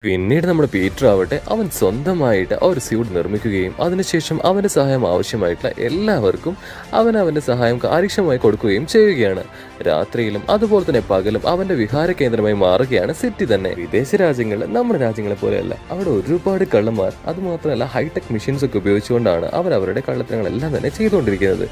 പിന്നീട് നമ്മുടെ പീറ്റർ ആവട്ടെ അവൻ സ്വന്തമായിട്ട് ഒരു സ്യൂട്ട് നിർമ്മിക്കുകയും അതിനുശേഷം അവന്റെ സഹായം ആവശ്യമായിട്ടുള്ള എല്ലാവർക്കും അവന്റെ സഹായം കാര്യക്ഷമമായി കൊടുക്കുകയും ചെയ്യുകയാണ്. രാത്രിയിലും അതുപോലെ തന്നെ പകലും അവന്റെ വിഹാര കേന്ദ്രമായി മാറുകയാണ് സിറ്റി തന്നെ. വിദേശ രാജ്യങ്ങളിൽ നമ്മുടെ രാജ്യങ്ങളെ പോലെയല്ല, അവിടെ ഒരുപാട് കള്ളന്മാർ, അതുമാത്രമല്ല ഹൈടെക് മെഷീൻസ് ഒക്കെ ഉപയോഗിച്ചുകൊണ്ടാണ് അവരുടെ കള്ളത്തരങ്ങളെല്ലാം തന്നെ ചെയ്തുകൊണ്ടിരിക്കുന്നത്.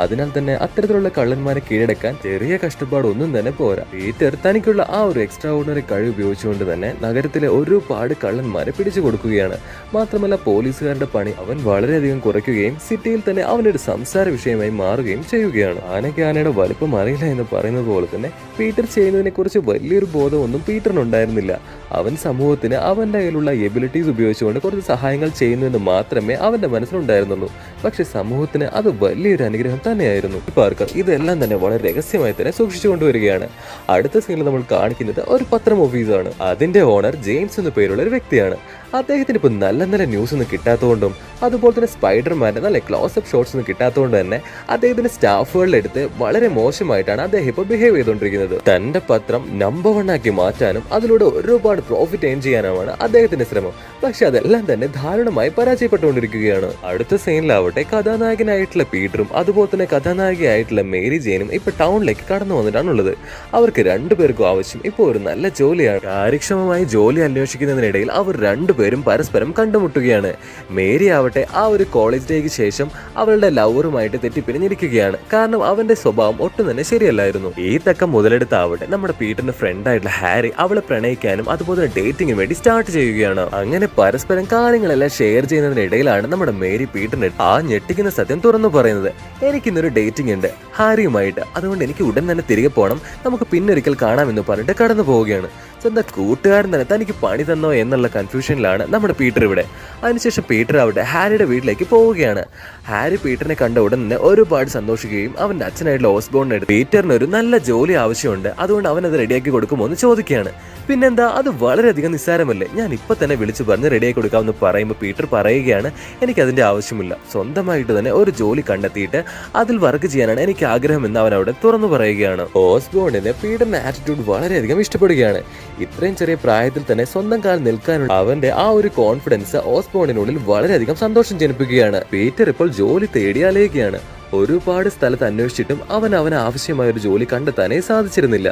അതിനാൽ തന്നെ അത്തരത്തിലുള്ള കള്ളന്മാരെ കീഴടക്കാൻ ചെറിയ കഷ്ടപ്പാടൊന്നും തന്നെ പോരാ. പീറ്റർ തനിക്കുള്ള ആ ഒരു എക്സ്ട്രാ ഓർഡിനറി കഴിവ് ഉപയോഗിച്ചുകൊണ്ട് തന്നെ നഗരത്തിലെ ഒരുപാട് കള്ളന്മാരെ പിടിച്ചു കൊടുക്കുകയാണ്. മാത്രമല്ല പോലീസുകാരുടെ പണി അവൻ വളരെയധികം കുറയ്ക്കുകയും സിറ്റിയിൽ തന്നെ അവനൊരു സംസാര വിഷയമായി മാറുകയും ചെയ്യുകയാണ്. ആനയ്ക്ക് വലുപ്പം അറിയില്ല എന്ന് പറയുന്നത് പോലെ തന്നെ പീറ്റർ ചെയ്യുന്നതിനെ കുറിച്ച് വലിയൊരു ബോധമൊന്നും പീറ്ററിനുണ്ടായിരുന്നില്ല. അവൻ സമൂഹത്തിന് അവന്റെ കയ്യിലുള്ള എബിലിറ്റീസ് ഉപയോഗിച്ചുകൊണ്ട് കുറച്ച് സഹായങ്ങൾ ചെയ്യുന്നുവെന്ന് മാത്രമേ അവന്റെ മനസ്സിലുണ്ടായിരുന്നുള്ളൂ. പക്ഷെ സമൂഹത്തിന് അത് വലിയൊരു അനുഗ്രഹം തന്നെയായിരുന്നു. പാർക്കർ ഇതെല്ലാം തന്നെ വളരെ രഹസ്യമായി തന്നെ സൂക്ഷിച്ചു കൊണ്ടുവരികയാണ്. അടുത്ത സീനിൽ നമ്മൾ കാണിക്കുന്നത് ഒരു പത്രം ഓഫീസാണ്. അതിന്റെ ഓണർ ജെയിംസ് എന്ന പേരുള്ള ഒരു വ്യക്തിയാണ്. അദ്ദേഹത്തിന് ഇപ്പൊ നല്ല നല്ല ന്യൂസ് ഒന്നും കിട്ടാത്തതുകൊണ്ടും അതുപോലെ തന്നെ സ്പൈഡർമാന്റെ നല്ല ക്ലോസപ്പ് ഷോട്ട്സ് ഒന്നും കിട്ടാത്തതുകൊണ്ട് തന്നെ അദ്ദേഹത്തിന്റെ സ്റ്റാഫുകളുടെ അടുത്ത് വളരെ മോശമായിട്ടാണ് അദ്ദേഹം ഇപ്പോൾ ബിഹേവ് ചെയ്തുകൊണ്ടിരിക്കുന്നത്. തന്റെ പത്രം നമ്പർ 1 ആക്കി മാറ്റാനും അതിലൂടെ ഒരുപാട് പ്രോഫിറ്റ് ഏൺ ചെയ്യാനുമാണ് അദ്ദേഹത്തിന്റെ ശ്രമം. പക്ഷെ അതെല്ലാം തന്നെ ദാരുണമായി പരാജയപ്പെട്ടുകൊണ്ടിരിക്കുകയാണ്. അടുത്ത സീനിലാവട്ടെ കഥാനായകനായിട്ടുള്ള പീറ്ററും അതുപോലെ തന്നെ കഥാനായികയായിട്ടുള്ള മേരി ജെയിനും ഇപ്പൊ ടൗണിലേക്ക് കടന്നു വന്നിട്ടാണുള്ളത്. അവർക്ക് രണ്ടുപേർക്കും ആവശ്യം ഇപ്പോൾ ഒരു നല്ല ജോലിയാണ്. കാര്യക്ഷമമായി ജോലി അന്വേഷിക്കുന്നതിനിടയിൽ അവർ രണ്ടുപേരും പരസ്പരം കണ്ടുമുട്ടുകയാണ്. മേരി ആവട്ടെ ആ ഒരു കോളേജ് ഡേക്ക് ശേഷം അവളുടെ ലവറുമായിട്ട് തെറ്റിപ്പിരിഞ്ഞിരിക്കുകയാണ്. കാരണം അവന്റെ സ്വഭാവം ഒട്ടും തന്നെ ശരിയല്ലായിരുന്നു. ഈ തക്കം മുതലെടുത്താവട്ടെ നമ്മുടെ പീറ്ററിന്റെ ഫ്രണ്ട് ആയിട്ടുള്ള ഹാരി അവളെ പ്രണയിക്കാനും അതുപോലെ ഡേറ്റിംഗിന് വേണ്ടി സ്റ്റാർട്ട് ചെയ്യുകയാണ്. അങ്ങനെ പരസ്പരം കാര്യങ്ങളെല്ലാം ഷെയർ ചെയ്യുന്നതിനിടയിലാണ് നമ്മുടെ മേരി പീറ്ററിന് ആ ഞെട്ടിക്കുന്ന സത്യം തുറന്നു പറയുന്നത്. എനിക്കിന്നൊരു ഡേറ്റിംഗ് ഉണ്ട് ഹാരിയുമായിട്ട്, അതുകൊണ്ട് എനിക്ക് ഉടൻ തന്നെ തിരികെ പോകണം, നമുക്ക് പിന്നൊരിക്കൽ കാണാമെന്ന് പറഞ്ഞിട്ട് കടന്നു പോവുകയാണ്. സ്വന്തം കൂട്ടുകാരൻ തന്നെ തനിക്ക് പണി തന്നോ എന്നുള്ള കൺഫ്യൂഷനിലാണ് നമ്മുടെ പീറ്റർ ഇവിടെ. അതിനുശേഷം പീറ്റർ ആവട്ടെ ഹാരിയുടെ വീട്ടിലേക്ക് പോവുകയാണ്. ഹാരി പീറ്ററിനെ കണ്ട ഉടൻ തന്നെ ഒരുപാട് സന്തോഷിക്കുകയും അവന്റെ അച്ഛനായിട്ടുള്ള ഓസ്ബോണിനെ എടുത്ത് പീറ്ററിന് ഒരു നല്ല ജോലി ആവശ്യമുണ്ട്, അതുകൊണ്ട് അവൻ അത് റെഡിയാക്കി കൊടുക്കുമോ എന്ന് ചോദിക്കുകയാണ്. പിന്നെന്താ, അത് വളരെയധികം നിസ്സാരമല്ലേ, ഞാൻ ഇപ്പൊ തന്നെ വിളിച്ചു പറഞ്ഞ് റെഡിയാക്കി കൊടുക്കാമെന്ന് പറയുമ്പോൾ പീറ്റർ പറയുകയാണ് എനിക്ക് അതിന്റെ ആവശ്യമില്ല, സ്വന്തമായിട്ട് തന്നെ ഒരു ജോലി കണ്ടെത്തിയിട്ട് അതിൽ വർക്ക് ചെയ്യാനാണ് എനിക്ക് ആഗ്രഹം എന്ന് അവൻ അവിടെ തുറന്നു പറയുകയാണ്. ഓസ്ബോണിന് പീറ്ററിന്റെ ആറ്റിറ്റ്യൂഡ് വളരെയധികം ഇഷ്ടപ്പെടുകയാണ്. ഇത്രയും ചെറിയ പ്രായത്തിൽ തന്നെ സ്വന്തം കാലിൽ നിൽക്കാനുള്ള അവന്റെ ആ ഒരു കോൺഫിഡൻസ് ഓസ്ബോണിനുള്ളിൽ വളരെയധികം സന്തോഷം ജനിപ്പിക്കുകയാണ്. പീറ്റർ ഇപ്പോൾ ജോലി തേടി അലയുകയാണ്. ഒരുപാട് സ്ഥലത്ത് അന്വേഷിച്ചിട്ടും അവന് ആവശ്യമായ ഒരു ജോലി കണ്ടെത്താനേ സാധിച്ചിരുന്നില്ല.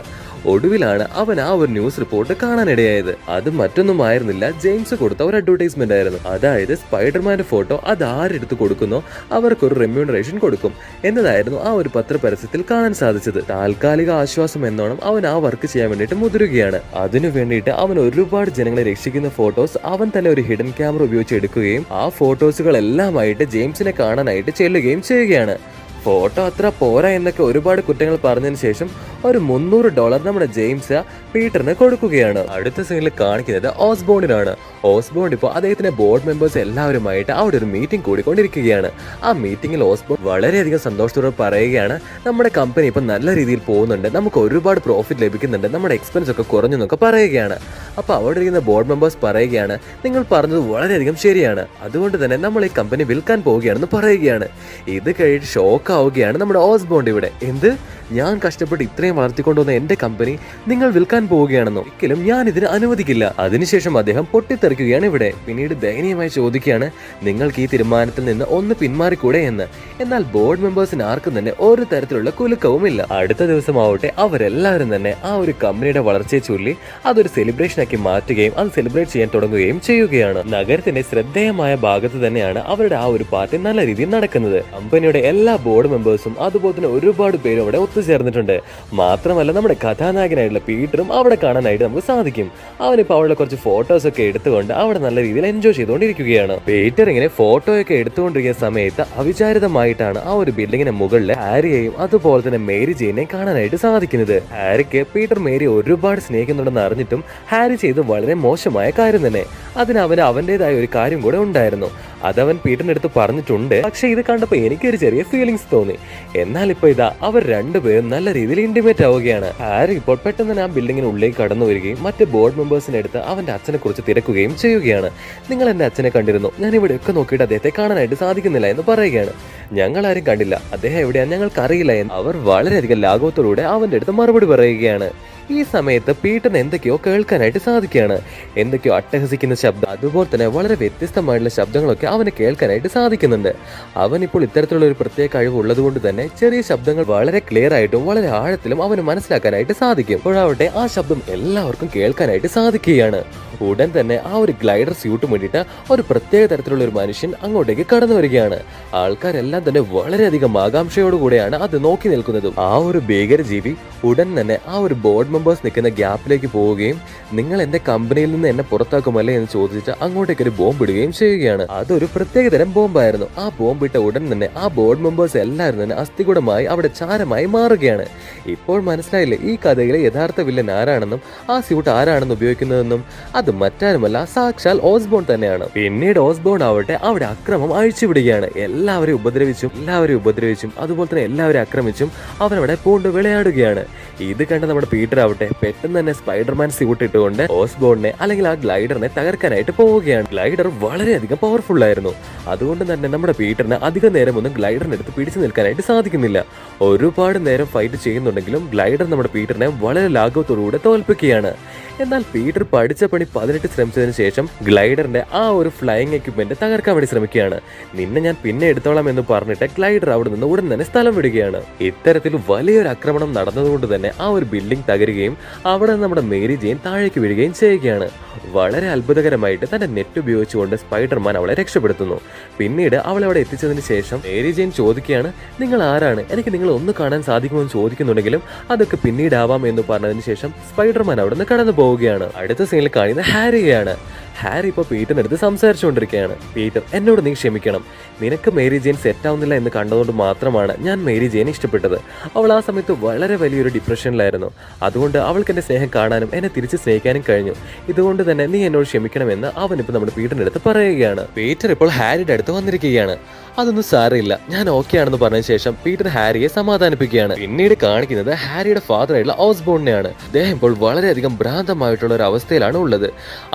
ഒടുവിലാണ് അവൻ ആ ഒരു ന്യൂസ് റിപ്പോർട്ട് കാണാനിടയായത്. അത് മറ്റൊന്നും ആയിരുന്നില്ല, ജെയിംസ് കൊടുത്ത ഒരു അഡ്വർടൈസ്മെന്റ് ആയിരുന്നു. അതായത് സ്പൈഡർമാന്റെ ഫോട്ടോ അത് ആരെടുത്ത് കൊടുക്കുന്നോ അവർക്കൊരു റെമ്യൂണറേഷൻ കൊടുക്കും എന്നതായിരുന്നു ആ ഒരു പത്രപരസ്യത്തിൽ കാണാൻ സാധിച്ചത്. താൽക്കാലിക ആശ്വാസം എന്നോണം അവൻ ആ വർക്ക് ചെയ്യാൻ വേണ്ടിയിട്ട് മുതിരുകയാണ്. അതിനു വേണ്ടിയിട്ട് അവൻ ഒരുപാട് ജനങ്ങളെ രക്ഷിക്കുന്ന ഫോട്ടോസ് അവൻ തന്നെ ഒരു ഹിഡൻ ക്യാമറ ഉപയോഗിച്ച് എടുക്കുകയും ആ ഫോട്ടോസുകളെല്ലാമായിട്ട് ജെയിംസിനെ കാണാനായിട്ട് ചെല്ലുകയും ചെയ്യുകയാണ്. ഫോട്ടോ അത്ര പോരാ എന്നൊക്കെ ഒരുപാട് കുറ്റങ്ങൾ പറഞ്ഞതിന് ശേഷം ഒരു $300 നമ്മുടെ ജെയിംസ് പീറ്ററിന് കൊടുക്കുകയാണ്. അടുത്ത സീനിൽ കാണിക്കുന്നത് ഓസ്ബോണിനാണ്. ഓസ്ബോൺ ഇപ്പോൾ അദ്ദേഹത്തിന്റെ ബോർഡ് മെമ്പേഴ്സ് എല്ലാവരുമായിട്ട് അവിടെ ഒരു മീറ്റിംഗ് കൂടിക്കൊണ്ടിരിക്കുകയാണ്. ആ മീറ്റിംഗിൽ ഓസ്ബോൺ വളരെയധികം സന്തോഷത്തോടെ പറയുകയാണ് നമ്മുടെ കമ്പനി ഇപ്പം നല്ല രീതിയിൽ പോകുന്നുണ്ട്, നമുക്ക് ഒരുപാട് പ്രോഫിറ്റ് ലഭിക്കുന്നുണ്ട്, നമ്മുടെ എക്സ്പെൻസ് ഒക്കെ കുറഞ്ഞു എന്നൊക്കെ പറയുകയാണ്. അപ്പോൾ അവിടെ ഇരിക്കുന്ന ബോർഡ് മെമ്പേഴ്സ് പറയുകയാണ് നിങ്ങൾ പറഞ്ഞത് വളരെയധികം ശരിയാണ്, അതുകൊണ്ട് തന്നെ നമ്മൾ ഈ കമ്പനി വിൽക്കാൻ പോവുകയാണെന്ന് പറയുകയാണ്. ഇത് കഴിഞ്ഞിട്ട് ഷോക്ക് ആവുകയാണ് നമ്മുടെ ഓസ്ബോണ്ട് ഇവിടെ. എന്ത്, ഞാൻ കഷ്ടപ്പെട്ട് ഇത്രയും വളർത്തിക്കൊണ്ടുവന്ന എന്റെ കമ്പനി നിങ്ങൾ വിൽക്കാൻ പോവുകയാണെന്നോ? ഒരിക്കലും ഞാൻ ഇതിന് അനുവദിക്കില്ല. അതിനുശേഷം അദ്ദേഹം പൊട്ടിത്തെറിക്കുകയാണ് ഇവിടെ. പിന്നീട് ദയനീയമായി ചോദിക്കുകയാണ് നിങ്ങൾക്ക് ഈ തീരുമാനത്തിൽ നിന്ന് ഒന്ന് പിന്മാറിക്കൂടെ എന്ന്. എന്നാൽ ബോർഡ് മെമ്പേഴ്സിന് ആർക്കും തന്നെ ഒരു തരത്തിലുള്ള കുലുക്കവുമില്ല. അടുത്ത ദിവസമാവട്ടെ അവരെല്ലാവരും തന്നെ ആ ഒരു കമ്പനിയുടെ വളർച്ചയെ ചൊല്ലി അതൊരു സെലിബ്രേഷൻ ആക്കി മാറ്റുകയും അത് സെലിബ്രേറ്റ് ചെയ്യാൻ തുടങ്ങുകയും ചെയ്യുകയാണ്. നഗരത്തിന്റെ ശ്രദ്ധേയമായ ഭാഗത്ത് തന്നെയാണ് അവരുടെ ആ ഒരു പാർട്ടി നല്ല രീതിയിൽ നടക്കുന്നത്. കമ്പനിയുടെ എല്ലാ ബോർഡ് മെമ്പേഴ്സും അതുപോലെ തന്നെ ഒരുപാട് പേരും അവിടെ ഒത്തുചേർന്നിട്ടുണ്ട്. മാത്രമല്ല നമ്മുടെ കഥാനായകനായിട്ടുള്ള പീറ്ററും അവിടെ കാണാനായിട്ട് നമുക്ക് സാധിക്കും. അവനിപ്പോൾ അവിടെ കുറച്ച് ഫോട്ടോസ് ഒക്കെ എടുത്തുകൊണ്ട് അവിടെ നല്ല രീതിയിൽ എൻജോയ് ചെയ്തുകൊണ്ടിരിക്കുകയാണ്. പീറ്റർ ഇങ്ങനെ ഫോട്ടോ ഒക്കെ എടുത്തുകൊണ്ടിരിക്കുന്ന സമയത്ത് അവിചാരിതമായിട്ടാണ് ആ ഒരു ബിൽഡിങ്ങിന് മുകളിൽ ഹാരിയെയും അതുപോലെ തന്നെ മേരി ജെയിനെയും കാണാനായിട്ട് സാധിക്കുന്നത്. ഹാരിക്ക് പീറ്റർ മേരി ഒരുപാട് സ്നേഹിക്കുന്നുണ്ടെന്ന് അറിഞ്ഞിട്ടും ഹാരി ചെയ്ത് വളരെ മോശമായ കാര്യം തന്നെ. അതിന് അവന്റേതായ ഒരു കാര്യം കൂടെ ഉണ്ടായിരുന്നു. അതവൻ പീറ്ററിന്റെ അടുത്ത് പറഞ്ഞിട്ടുണ്ട്. പക്ഷെ ഇത് കണ്ടപ്പോൾ എനിക്കൊരു ചെറിയ ഫീലിങ്സ് തോന്നി. എന്നാൽ ഇപ്പൊ ഇതാ അവർ രണ്ടുപേരും നല്ല രീതിയിൽ ഇന്റിമേറ്റ് ആവുകയാണ്. ഹാരി ഇപ്പോൾ പെട്ടെന്ന് തന്നെ ആ ബിൽഡിങ്ങിന് ഉള്ളിലേക്ക് കടന്നു വരികയും മറ്റ് ബോർഡ് മെമ്പേഴ്സിന്റെ അടുത്ത് അവന്റെ അച്ഛനെ കുറിച്ച് തിരക്കുകയും ചെയ്യുകയാണ്. നിങ്ങൾ എന്റെ അച്ഛനെ കണ്ടിരുന്നു, ഞാൻ ഇവിടെയൊക്കെ നോക്കിയിട്ട് അദ്ദേഹത്തെ കാണാനായിട്ട് സാധിക്കുന്നില്ല എന്ന് പറയുകയാണ്. ഞങ്ങൾ ആരും കണ്ടില്ല, അദ്ദേഹം എവിടെയാണ് ഞങ്ങൾക്ക് അറിയില്ല എന്ന് അവർ വളരെയധികം ലാഘവത്തോടുകൂടെ അവന്റെ അടുത്ത് മറുപടി പറയുകയാണ്. ഈ സമയത്ത് പീറ്ററിന് എന്തൊക്കെയോ കേൾക്കാനായിട്ട് സാധിക്കുകയാണ്. എന്തൊക്കെയോ അട്ടഹസിക്കുന്ന ശബ്ദം, അതുപോലെ തന്നെ വളരെ വ്യത്യസ്തമായിട്ടുള്ള ശബ്ദങ്ങളൊക്കെ അവന് കേൾക്കാനായിട്ട് സാധിക്കുന്നുണ്ട്. അവൻ ഇപ്പോൾ ഇത്തരത്തിലുള്ള ഒരു പ്രത്യേക കഴിവ് ഉള്ളത് കൊണ്ട് തന്നെ ചെറിയ ശബ്ദങ്ങൾ വളരെ ക്ലിയർ ആയിട്ടും വളരെ ആഴത്തിലും അവന് മനസ്സിലാക്കാനായിട്ട് സാധിക്കും. അപ്പോഴാവട്ടെ ആ ശബ്ദം എല്ലാവർക്കും കേൾക്കാനായിട്ട് സാധിക്കുകയാണ്. ഉടൻ തന്നെ ആ ഒരു ഗ്ലൈഡർ സ്യൂട്ട് വേണ്ടിയിട്ട് ഒരു പ്രത്യേക തരത്തിലുള്ള ഒരു മനുഷ്യൻ അങ്ങോട്ടേക്ക് കടന്നു വരികയാണ്. ആൾക്കാരെല്ലാം തന്നെ വളരെയധികം ആകാംക്ഷയോടുകൂടെയാണ് അത് നോക്കി നിൽക്കുന്നതും. ആ ഒരു ഭീകരജീവി ഉടൻ തന്നെ ആ ഒരു ബോർഡ് മെമ്പേഴ്സ് നിൽക്കുന്ന ഗ്യാപ്പിലേക്ക് പോവുകയും നിങ്ങൾ എന്റെ കമ്പനിയിൽ നിന്ന് എന്നെ പുറത്താക്കുമല്ലേ എന്ന് ചോദിച്ചിട്ട് അങ്ങോട്ടേക്ക് ഒരു ബോംബ് ഇടുകയും ചെയ്യുകയാണ്. അതൊരു പ്രത്യേക തരം ബോംബായിരുന്നു. ആ ബോംബ് ഇട്ട ഉടൻ തന്നെ ആ ബോർഡ് മെമ്പേഴ്സ് എല്ലാവരും തന്നെ അസ്ഥികൂടമായി അവിടെ ചാരമായി മാറുകയാണ്. ഇപ്പോൾ മനസ്സിലായില്ലേ ഈ കഥയിലെ യഥാർത്ഥ വില്ലൻ ആരാണെന്നും ആ സ്യൂട്ട് ആരാണെന്ന് ഉപയോഗിക്കുന്നതെന്നും? അത് മറ്റാരുമല്ല, സാക്ഷാൽ ഓസ്ബോൺ തന്നെയാണ്. പിന്നീട് ഓസ്ബോൺ ആവട്ടെ അവിടെ അക്രമം അഴിച്ചുവിടുകയാണ്. എല്ലാവരെയും ഉപദ്രവിച്ചും അതുപോലെ തന്നെ എല്ലാവരെയും ആക്രമിച്ചും അവനവിടെ പൂണ്ട് വിളയാടുകയാണ്. ഇത് കണ്ട നമ്മുടെ പീറ്റർ ആവട്ടെ പെട്ടെന്ന് തന്നെ സ്പൈഡർമാൻ സ്യൂട്ട് ഇട്ടുകൊണ്ട് ഓസ്ബോണിനെ അല്ലെങ്കിൽ ആ ഗ്ലൈഡറിനെ തകർക്കാനായിട്ട് പോവുകയാണ്. ഗ്ലൈഡർ വളരെയധികം പവർഫുൾ ആയിരുന്നു. അതുകൊണ്ട് തന്നെ നമ്മുടെ പീറ്ററിന് അധികം നേരം ഒന്നും ഗ്ലൈഡറിനെടുത്ത് പിടിച്ചു നിൽക്കാനായിട്ട് സാധിക്കുന്നില്ല. ഒരുപാട് നേരം ഫൈറ്റ് ചെയ്യുന്നുണ്ടെങ്കിലും ഗ്ലൈഡർ നമ്മുടെ പീറ്ററിനെ വളരെ ലാഘവത്തോടുകൂടെ തോൽപ്പിക്കുകയാണ്. എന്നാൽ പീറ്റർ പഠിച്ച പണി 18 ശ്രമിച്ചതിന് ശേഷം ഗ്ലൈഡറിന്റെ ആ ഒരു ഫ്ലൈയിങ് എക്യുപ്മെന്റ് തകർക്കാൻ വേണ്ടി ശ്രമിക്കുകയാണ്. നിന്നെ ഞാൻ പിന്നെ എടുത്തോളാം എന്ന് പറഞ്ഞിട്ട് ഗ്ലൈഡർ അവിടെ നിന്ന് ഉടൻ തന്നെ സ്ഥലം വിടുകയാണ്. ഇത്തരത്തിൽ വലിയൊരു ആക്രമണം നടന്നതുകൊണ്ട് തന്നെ ആ ഒരു ബിൽഡിംഗ് തകരുകയും അവിടെ നമ്മുടെ മേരി ജെയിൻ താഴേക്ക് വീഴുകയും ചെയ്യുകയാണ്. വളരെ അത്ഭുതകരമായിട്ട് തന്റെ നെറ്റ് ഉപയോഗിച്ചുകൊണ്ട് സ്പൈഡർമാൻ അവളെ രക്ഷപ്പെടുത്തുന്നു. പിന്നീട് അവളെ അവിടെ എത്തിച്ചതിന് ശേഷം മേരി ജെയിൻ ചോദിക്കുകയാണ്, നിങ്ങൾ ആരാണ്, എനിക്ക് നിങ്ങൾ ഒന്ന് കാണാൻ സാധിക്കുമോ എന്ന് ചോദിക്കുന്നുണ്ടെങ്കിലും അതൊക്കെ പിന്നീടാവാം എന്ന് പറഞ്ഞതിന് ശേഷം സ്പൈഡർമാൻ അവിടെ നിന്ന് കടന്നു പോവുകയാണ്. അടുത്ത സീനിൽ കാണുന്ന ഹാരിയെയാണ്. ഹാരി ഇപ്പോൾ പീറ്ററിന്റെ അടുത്ത് സംസാരിച്ചുകൊണ്ടിരിക്കുകയാണ്. പീറ്റർ, എന്നോട് നീ ക്ഷമിക്കണം. നിനക്ക് മേരി ജെയിൻ സെറ്റ് ആവുന്നില്ല എന്ന് കണ്ടതുകൊണ്ട് മാത്രമാണ് ഞാൻ മേരി ജെയിൻ ഇഷ്ടപ്പെട്ടത്. അവൾ ആ സമയത്ത് വളരെ വലിയൊരു ഡിപ്രഷനിലായിരുന്നു. അതുകൊണ്ട് അവൾക്ക് എന്റെ സ്നേഹം കാണാനും എന്നെ തിരിച്ച് സ്നേഹിക്കാനും കഴിഞ്ഞു. ഇതുകൊണ്ട് തന്നെ നീ എന്നോട് ക്ഷമിക്കണമെന്ന് അവനിപ്പോൾ നമ്മുടെ പീറ്ററിന്റെ അടുത്ത് പറയുകയാണ്. പീറ്റർ ഇപ്പോൾ ഹാരിയുടെ അടുത്ത് വന്നിരിക്കുകയാണ്. അതൊന്നും സാരമില്ല, ഞാൻ ഓക്കെ ആണെന്ന് പറഞ്ഞ ശേഷം പീറ്റർ ഹാരിയെ സമാധാനിപ്പിക്കുകയാണ്. പിന്നീട് കാണിക്കുന്നത് ഹാരിയുടെ ഫാദർ ആയിട്ടുള്ള ഓസ്ബോണിനെയാണ്. അദ്ദേഹം ഇപ്പോൾ വളരെയധികം ഭ്രാന്തമായിട്ടുള്ള ഒരു അവസ്ഥയിലാണ് ഉള്ളത്.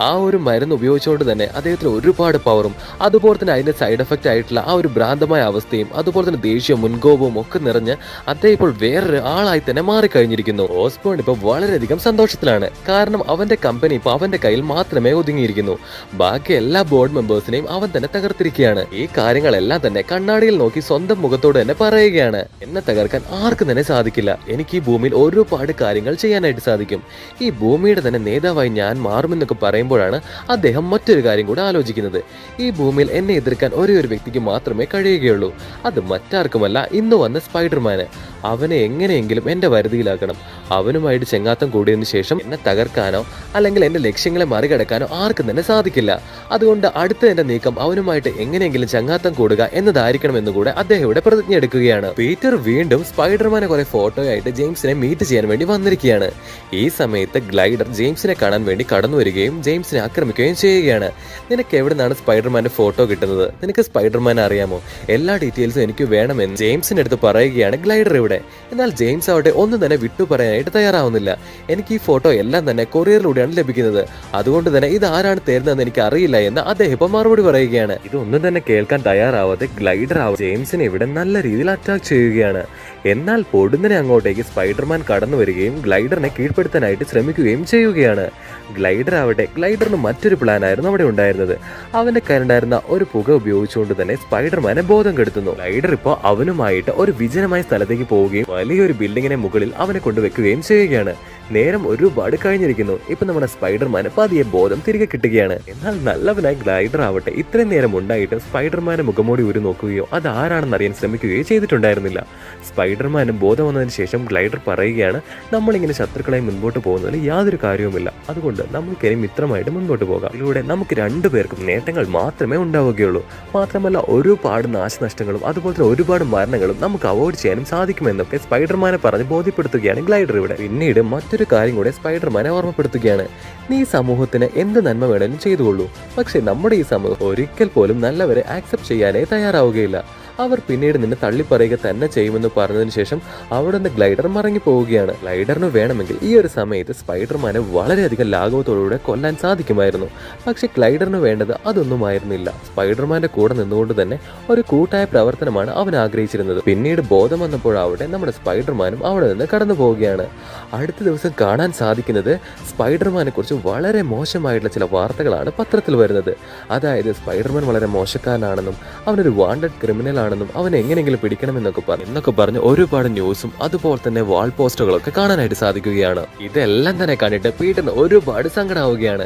ആ ഒരു മരുന്ന് ഉപയോഗിച്ചുകൊണ്ട് തന്നെ അദ്ദേഹത്തിന് ഒരുപാട് പവറും അതുപോലെ തന്നെ അതിന്റെ സൈഡ് എഫക്റ്റ് ആയിട്ടുള്ള ആ ഒരു ഭ്രാന്തമായ അവസ്ഥയും അതുപോലെ തന്നെ ദേഷ്യവും മുൻകോപവും ഒക്കെ നിറഞ്ഞ് അദ്ദേഹം ഇപ്പോൾ വേറൊരു ആളായി തന്നെ മാറിക്കഴിഞ്ഞിരിക്കുന്നു. ഓസ്ബോൺ ഇപ്പോൾ വളരെയധികം സന്തോഷത്തിലാണ്. കാരണം അവന്റെ കമ്പനി ഇപ്പോൾ അവന്റെ കയ്യിൽ മാത്രമേ ഒതുങ്ങിയിരിക്കുന്നു. ബാക്കി എല്ലാ ബോർഡ് മെമ്പേഴ്സിനെയും അവൻ തന്നെ തകർത്തിരിക്കുകയാണ്. ഈ കാര്യങ്ങളെല്ലാം തന്നെ കണ്ണാടിയിൽ നോക്കി സ്വന്തം മുഖത്തോട് തന്നെ പറയുകയാണ്, എന്നെ തകർക്കാൻ ആർക്കും തന്നെ സാധിക്കില്ല. എനിക്ക് ഈ ഭൂമിയിൽ ഒരുപാട് കാര്യങ്ങൾ ചെയ്യാനായിട്ട് സാധിക്കും. ഈ ഭൂമിയുടെ തന്നെ നേതാവായി ഞാൻ മാറുമെന്നൊക്കെ പറയുമ്പോഴാണ് അദ്ദേഹം മറ്റൊരു കാര്യം കൂടെ ആലോചിക്കുന്നത്. ഈ ഭൂമിയിൽ എന്നെ എതിർക്കാൻ ഒരേ ഒരു വ്യക്തിക്ക് മാത്രമേ കഴിയുകയുള്ളൂ. അത് മറ്റാർക്കുമല്ല, ഇന്ന് വന്ന സ്പൈഡർമാന്. അവനെ എങ്ങനെയെങ്കിലും എന്റെ വരുതിയിലാക്കണം. അവനുമായിട്ട് ചെങ്ങാത്തം കൂടിയതിനു ശേഷം എന്നെ തകർക്കാനോ അല്ലെങ്കിൽ എന്റെ ലക്ഷ്യങ്ങളെ മറികടക്കാനോ ആർക്കും തന്നെ സാധിക്കില്ല. അതുകൊണ്ട് അടുത്ത എന്റെ നീക്കം അവനുമായിട്ട് എങ്ങനെയെങ്കിലും ചങ്ങാത്തം കൂടുക എന്നതായിരിക്കണം എന്നുകൂടെ അദ്ദേഹം ഇവിടെ പ്രതിജ്ഞ എടുക്കുകയാണ്. പീറ്റർ വീണ്ടും സ്പൈഡർമാനെ കുറെ ഫോട്ടോയായിട്ട് ജെയിംസിനെ മീറ്റ് ചെയ്യാൻ വേണ്ടി വന്നിരിക്കുകയാണ്. ഈ സമയത്ത് ഗ്ലൈഡർ ജെയിംസിനെ കാണാൻ വേണ്ടി കടന്നു വരികയും ജെയിംസിനെ ആക്രമിക്കുകയും ചെയ്യുകയാണ്. നിനക്ക് എവിടെ നിന്നാണ് സ്പൈഡർമാന്റെ ഫോട്ടോ കിട്ടുന്നത്? നിനക്ക് സ്പൈഡർമാനെ അറിയാമോ? എല്ലാ ഡീറ്റെയിൽസും എനിക്ക് വേണമെന്ന് ജെയിംസിന്റെ അടുത്ത് പറയുകയാണ് ഗ്ലൈഡർ ഇവിടെ. എന്നാൽ ജെയിംസ് ആവട്ടെ ഒന്നും തന്നെ വിട്ടു പറയാനായിട്ട് തയ്യാറാവുന്നില്ല. എനിക്ക് ഈ ഫോട്ടോ എല്ലാം തന്നെ കൊറിയറിലൂടെയാണ് ലഭിക്കുന്നത്. അതുകൊണ്ട് തന്നെ ഇത് ആരാണ് തരുന്നതെന്ന് എനിക്ക് അറിയില്ല എന്ന് അദ്ദേഹം ഇപ്പൊ മറുപടി പറയുകയാണ്. ഇതൊന്നും തന്നെ കേൾക്കാൻ തയ്യാറാവാതെ ഗ്ലൈഡർ ജെയിംസിനെ ഇവിടെ നല്ല രീതിയിൽ അറ്റാക്ക് ചെയ്യുകയാണ്. എന്നാൽ പൊടുന്നനെ അങ്ങോട്ടേക്ക് സ്പൈഡർമാൻ കടന്നു വരികയും ഗ്ലൈഡറിനെ കീഴ്പ്പെടുത്താനായിട്ട് ശ്രമിക്കുകയും ചെയ്യുകയാണ്. ഗ്ലൈഡർ ആവട്ടെ ഗ്ലൈഡറിന് മറ്റൊരു പ്ലാൻ ആയിരുന്നു അവിടെ ഉണ്ടായിരുന്നത്. അവന്റെ കയ്യിലുണ്ടായിരുന്ന ഒരു പുക ഉപയോഗിച്ചുകൊണ്ട് തന്നെ സ്പൈഡർമാനെ ബോധം കെടുത്തുന്നു. ഗ്ലൈഡർ ഇപ്പോൾ അവനുമായിട്ട് ഒരു വിജനമായ സ്ഥലത്തേക്ക് പോവുകയും വലിയൊരു ബിൽഡിങ്ങിനെ മുകളിൽ അവനെ കൊണ്ടുവെക്കുകയും ചെയ്യുകയാണ്. നേരം ഒരുപാട് കഴിഞ്ഞിരിക്കുന്നു. ഇപ്പൊ നമ്മുടെ സ്പൈഡർമാന് പതിയെ ബോധം തിരികെ കിട്ടുകയാണ്. എന്നാൽ നല്ലവനായി ഗ്ലൈഡർ ആവട്ടെ ഇത്രയും നേരം ഉണ്ടായിട്ട് സ്പൈഡർമാന്റെ മുഖമൂടി ഒരു നോക്കുകയോ അത് ആരാണെന്ന് അറിയാൻ ശ്രമിക്കുകയോ ചെയ്തിട്ടുണ്ടായിരുന്നില്ല. സ്പൈഡർമാനും ബോധം വന്നതിന് ശേഷം ഗ്ലൈഡർ പറയുകയാണ്, നമ്മളിങ്ങനെ ശത്രുക്കളായി മുൻപോട്ട് പോകുന്നതിൽ യാതൊരു കാര്യവുമില്ല. അതുകൊണ്ട് നമുക്കിനി മിത്രമായിട്ട് മുൻപോട്ട് പോകാം. ഇതിലൂടെ നമുക്ക് രണ്ടുപേർക്കും നേട്ടങ്ങൾ മാത്രമേ ഉണ്ടാവുകയുള്ളൂ. മാത്രമല്ല ഒരുപാട് നാശനഷ്ടങ്ങളും അതുപോലെ തന്നെ ഒരുപാട് മരണങ്ങളും നമുക്ക് അവോയ്ഡ് ചെയ്യാനും സാധിക്കുമെന്നൊക്കെ സ്പൈഡർമാനെ പറഞ്ഞ് ബോധ്യപ്പെടുത്തുകയാണ് ഗ്ലൈഡർ ഇവിടെ. പിന്നീട് മറ്റൊരു കാര്യം കൂടെ സ്പൈഡർമാനെ ഓർമ്മപ്പെടുത്തുകയാണ്. നീ സമൂഹത്തിന് എന്ത് നന്മ വേണമെങ്കിലും ചെയ്തുകൊള്ളൂ. പക്ഷെ നമ്മുടെ ഈ സമൂഹം ഒരിക്കൽ പോലും നല്ലവരെ ആക്സെപ്റ്റ് ചെയ്യാനേ തയ്യാറാവുകയില്ല. അവർ പിന്നീട് നിന്നെ തള്ളിപ്പറയുക തന്നെ ചെയ്യുമെന്ന് പറഞ്ഞതിന് ശേഷം അവിടെ നിന്ന് ഗ്ലൈഡർ മറങ്ങി പോവുകയാണ്. ഗ്ലൈഡറിന് വേണമെങ്കിൽ ഈ ഒരു സമയത്ത് സ്പൈഡർമാനെ വളരെയധികം ലാഘവത്തോടുകൂടെ കൊല്ലാൻ സാധിക്കുമായിരുന്നു. പക്ഷെ ഗ്ലൈഡറിന് വേണ്ടത് അതൊന്നുമായിരുന്നില്ല. സ്പൈഡർമാന്റെ കൂടെ നിന്നുകൊണ്ട് തന്നെ ഒരു കൂട്ടായ പ്രവർത്തനമാണ് അവൻ ആഗ്രഹിച്ചിരുന്നത്. പിന്നീട് ബോധം വന്നപ്പോഴാവട്ടെ നമ്മുടെ സ്പൈഡർമാനും അവിടെ നിന്ന് കടന്നു പോവുകയാണ്. അടുത്ത ദിവസം കാണാൻ സാധിക്കുന്നത് സ്പൈഡർമാനെ കുറിച്ച് വളരെ മോശമായിട്ടുള്ള ചില വാർത്തകളാണ് പത്രത്തിൽ വരുന്നത്. അതായത് സ്പൈഡർമാൻ വളരെ മോശക്കാരനാണെന്നും അവനൊരു വാണ്ടഡ് ക്രിമിനൽ ആണെന്നും അവനെ എങ്ങനെയെങ്കിലും പിടിക്കണമെന്നൊക്കെ പറഞ്ഞ് ഒരുപാട് ന്യൂസും അതുപോലെ തന്നെ വാൾ പോസ്റ്ററുകളൊക്കെ കാണാനായിട്ട് സാധിക്കുകയാണ്. ഇതെല്ലാം തന്നെ കണ്ടിട്ട് പീറ്ററിന് ഒരുപാട് സങ്കടമാവുകയാണ്.